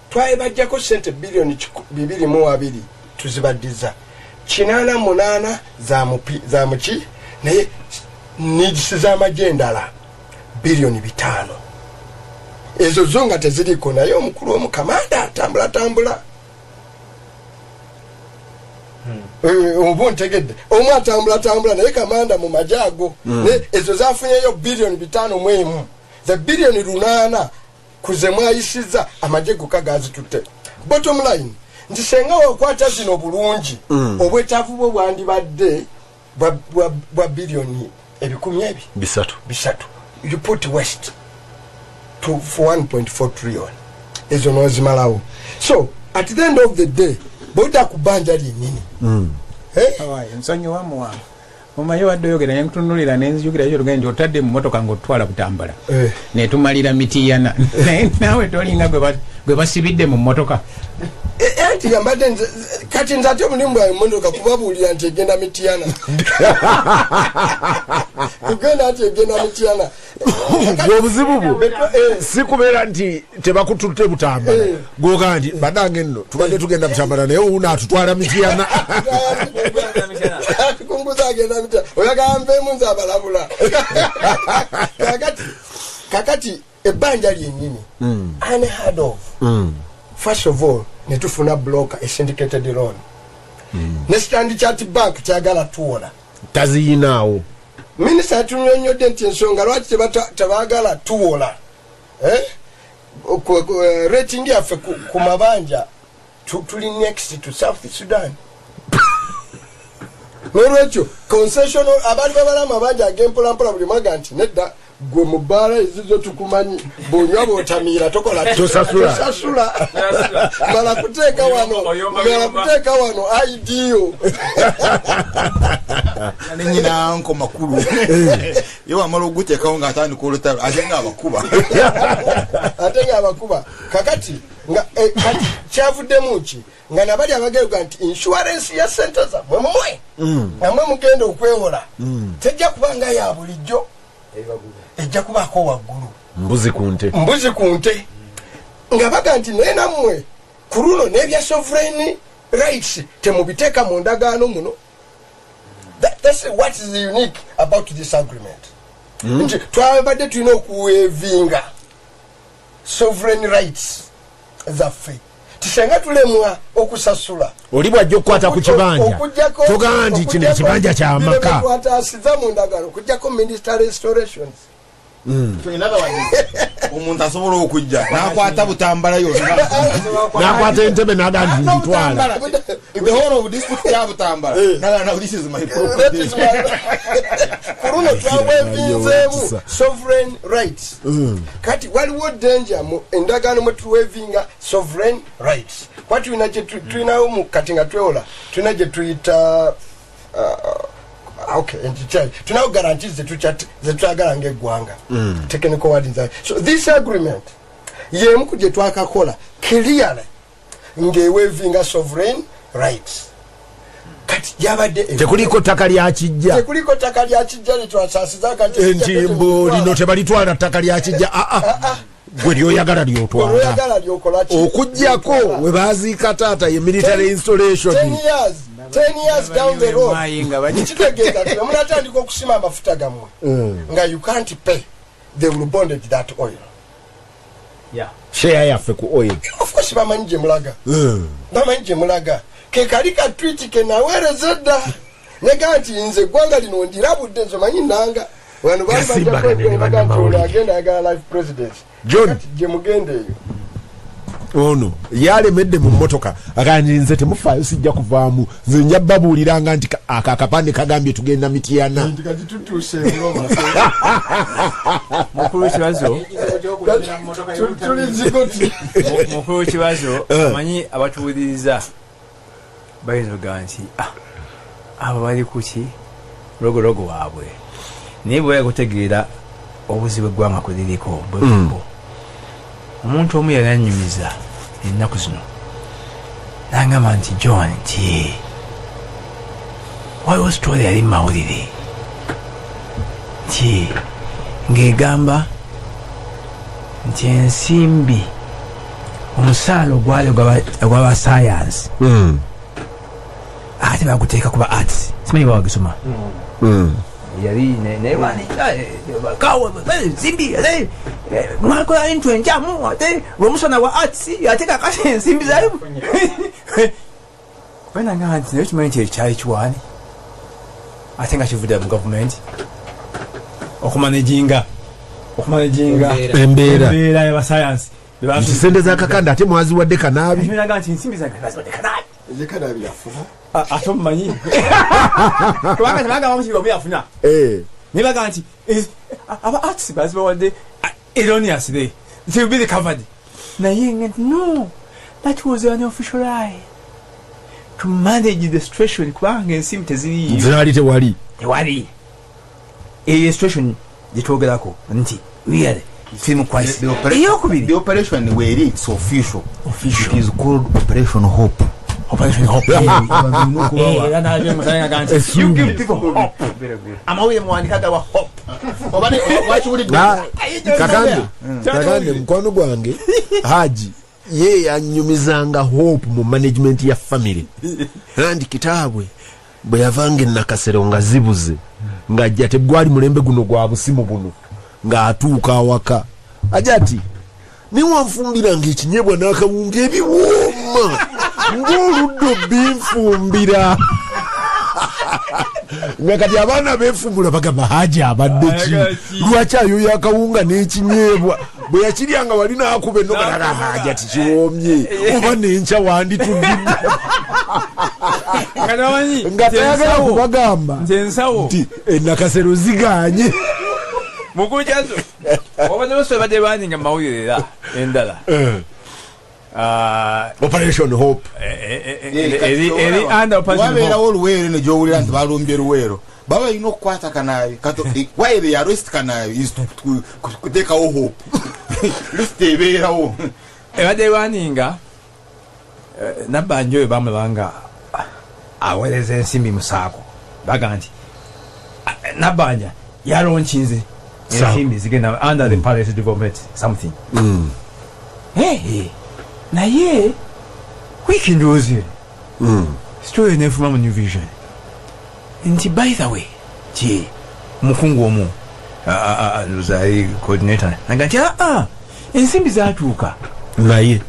twayebajjako sente biliyoni 2.2 tuzibaddiza 88 za muki naye nigisi z'amagye endala biliyoni 5 ezo zonga teziriko naye omukulu omukamanda atambula obo ntegedde omu atambula naye kamanda mu majago ezo zafunyeyo biliyoni 5 za biliyoni 8 kuze mwayisiza amajego kagazitutte bottom line nti senga wakwata zino bulungi obwetaavu bwo bwandibadde bwa biliyoni 10 bisatu you put west for 1.4 trillion ezo nozimalawo so at the end of the day boda kubanja lyennyini ensonyi wamuwa omanyi wadde oyogera nenkutunulira nenzijukira ekyo tugenda otadde mu motoka ng'otwala kutambula netumalira mitiyana nawe tolinga gwe basibidde mu motoka anti yambadde kati nze ate omulimu bwawe motoka kubabuulira nti egenda mitiyana kugenda nti egenda mitiyana obuzibu bwo si kubeera nti tebakututte butambala gwoga nti badange nno tubadde tugenda butambala naye owuno atutwala mitiyana kunguza agenda mitiyana oyagala nveemu nze abalabula kakati ebbanja lyennyini unheard of first of all netufuna blocker a syndicated loan ne Standard Chartered Bank kyagala tuwola taziyinaawo minisita yatunyonyodde nti ensonga lwaki tebaagala tuwola rating yaffe ku mabanja tuli next to South Sudan n'olwekyo concessional abantu babala amabanja ag'empolampola buli mwaga nti nedda gwe mu bbaala ezizo tukumanyi bwonywa bwotamiira tokola tosasula mala kuteeka wano idio nenyina nko makulu ye wamala oguteekawo ng'atandika olutalo ate nga abakuba kakati nga kati kyavuddemu ki nga nabali abagerwa nti insurance ya sente zammwe mmwe namwe mugenda okwewola tejja kubanga ya bulijjo ejja kubaako waggulu mbuzi ku nte nga baga nti naye nammwe ku luno n'ebya sovereign rights temubiteeka mu ndagaano muno. That's what is unique about this agreement. Nti twabadde tulina okuweevinga sovereign rights zaffe tisenga tulemwa okusasula oli bwajja okukwata ku kibanja togamba nti kino ekibanja kyamaka twatasiza mu ndagaano okujjako minister restorations. Omuntu asobola okujja n'akwata butambala yonna n'akwata entebe n'agandi ntwala the whole of district ya butambala no this is my property kuruno twawevinzeemu sovereign rights kati waliwo danger mu endagaano mwe tuwevinga sovereign rights kwati tulinawo mu kati nga twewola tulina gye tuyita okay, tunawo guarantees zetwagala ng'eggwanga technical wordings. So this agreement yemu kuje twakakola clearly ng'ewevinga sovereign rights kati yabadde tekuliko ttaka lya kijja litwasasiza kati entimbo lino tebalitwala ttaka lya kijja gwe lyoyagala lyotwala okujjako we baaziika taata ye military installation 10 years down the road kitegeeza ti munatandika okusima amafuta gammwe nga you can't pay they will bondage that oil share yaffe ku oil of course bamanyi gye mulaga ke kali ka tweet ke naweereza dda nega nti nze eggwanga lino ndirabudde nze manyi nanga wano bagenda yagala life president John gye mugende eyo ono yalemedde mu mmotoka agandi nze temufaayo sijja kuvaamu nze nja babuuliranga nti akapande kagambye tugenda Mityana mukulu kibazo amanyi abatuwuliriza bayinzoga nti abo bali kuki logologo waabwe naye bwe yakutegeera obuzibu eggwanga kwe liriko bwefumbo omuntu omu yali annyumiza ennaku zino n'angamba nti John nti waliwo sitole yali mawulire nti ng'egamba nti ensimbi omusaala ogwali ogw'abasayansi ate baguteeka kuba arts simanyi bawagisoma yali nekawe ensimbi mwakola into enjamu ate lwomusana wa arts ate kakati ensimbi zayo benanga nti naye kimanyi nti ekyali kiwaani ate nga kivudde mu gavumenti okumanaginga embeera y'abasayansi nti sente z'akakanda ate mwaziwadde Kanaabi binaga nti ensimbi zange baziwadde Kanaabi yafuba ate omumanyi kubanga tebagamba mukiri omu yafuna naye baga nti aba arts bazibawadde erroneously it will be recovered naye nga nti no that was an official lie to manage the situation kubanga ensimbi teziriyo tewali eyo situation gyetwogerako nti really film crisis the operation where it's official it is called Operation Hope. You give people hope. Amawulire muwandikaga wa hope. Kakande mukwano gwange Haji ye yanyumizanga hope mu management ya family andi kitaabwe bwe yavange nakasero nga zibuze ngajja tegwali mulembe guno gwa busimu buno ng'atuuka awaka ajati niwanfumbira ng'ekinyebwa n'akawunga ebiwooma ng'oluddo binfumbira nga kati abaana beefumbula bagamba Haji abadde ki lwaki ayoya akawunga n'ekinyebwa bwe yakiryanga wali n'akuba ennogala Haji ati kiwoomye oba n'enkya wandituddidde nga tayagala kubagamba nti ennakasero ziganye mukulu kyazo obadde basebadde baninga mawulire era endala Operation Hope eri under Operation Hope wabeerawo oluweero ne gy'owulira nti balumbye luweero baba alina okukwata Kanaabi why they arrest Kanaabi is kuteekawo hope list ebeerawo ebadde lwaninga Nabanja oyo bamulanga aweereza ensimbi musaako baga nti Nabanja yalonchinze ensimbi zigenda under the palace development something naye wiki ndowooza story nefuma mu New Vision nti by the way ti mukungu omu nzai coordinator naga nti ensimbi zaatuuka naye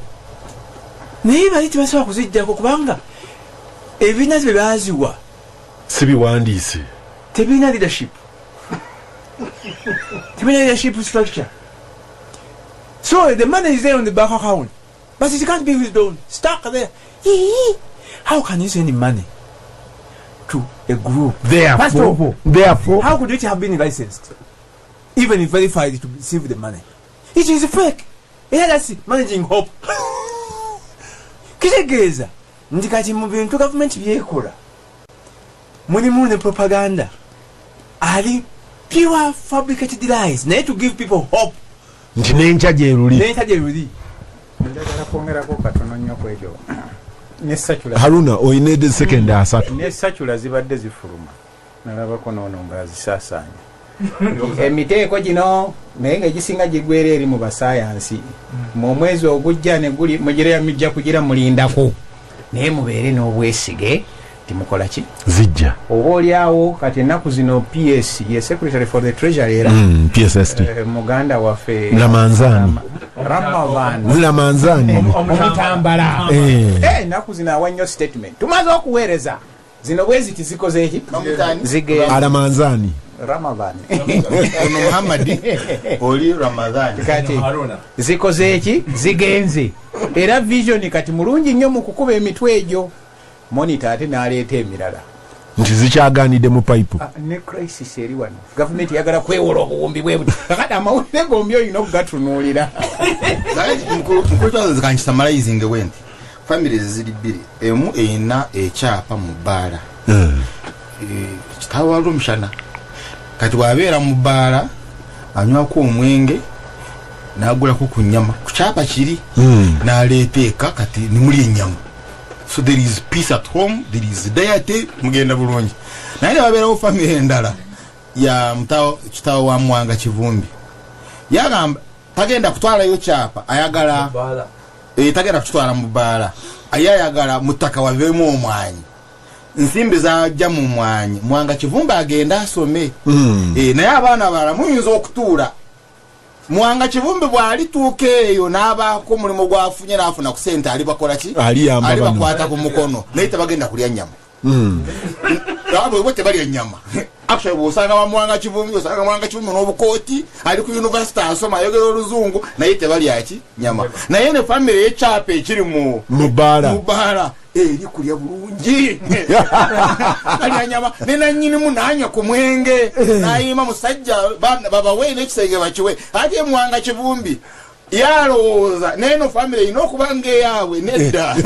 bali tebasobola kuzijjako kubanga ebibiina bye baaziwa si biwandiise tebirina leadership structure. So the money is there on the bank account, but it can't be withdrawn, stuck there. How can you send the money to a group? Therefore, how could it have been licensed, even if verified to receive the money? It is a fake. That's managing hope. Kitegeeza nti kati mu bintu government byekola mulimu ne propaganda ali pure fabricated lies naye to give people hope nti n'enkya gye luli njagala kwongerako katono nnyo ku ekyo n'essacula Haruna oyina second asatu n'essacula zibadde zifuluma nalabako noono nga zisaasaanya emiteeko gino naye ng'egisinga gigwera eri mu basaayansi mu mwezi ogujja ne guli mugireya mijja kugira mulindako naye mubeere n'obwesige timukola ki zijja oba oliawo kati ennaku zino PS ye secretary for the treasury era PSST muganda waffe Lamanzani omutambala ennaku zino awa nnyo statement tumaze okuweereza zino bweziti zikoze eki zigenda Alamanzani Ramadan Muhammad oli Ramadan kati zikoze eki zigenze era vision kati mulungi nnyo mu kukuba emitwe egyo monitor ate n'aleeta emirala nti zikyaganidde mu pipe ne crisis eri wano government yagala kwewola obuwumbi bwe buti kakati amawulire gombi olina okugatunuulira nkutwaza kanki summarizing wenti families ziri bbiri emu eyina ekyapa mu bbaala kitaawa lumushana kati bwabeera mu bbaala anywako omwenge n'agulako ku nnyama ku kyapa kiri n'aleeta eka kati nimuli ennyama. So there is peace at home, there is diet, mugenda bulungi. Naye babeerawo family endala ya kitaawo wa Mwanga Kivumbi. Yagamba tagenda kutwala yo kyapa ayagala tagenda kutwala mu bbaala ayagala mutaka wavemu omwanyi nsimbi zajja mu mwanyi Mwanga Kivumbi agenda asome naye abaana bala muyinza okutuula Mwanga Kivumbi bwali tuuka eyo n'abaako mulimu gwafunye n'afuna ku sente ali bakola ki ali bakwata ku mukono naye tebagenda kulya nnyama abo bo tebalya nnyama actually bw'osanga wa Mwanga Kivumbi osanga Mwanga Kivumbi n'obukooti ali ku university asoma ayogera oluzungu naye tebalya ki nnyama naye ne family y'ekyapa ekiri mu bbaala eri kulya bulungi alya nnyama ne nannyinimu n'anywa ku mwenge n'ayima musajja babawe n'ekisenge bakiwe ate Mwanga Kivumbi yalowooza naye no family erina okuba ng'eyaabwe nedda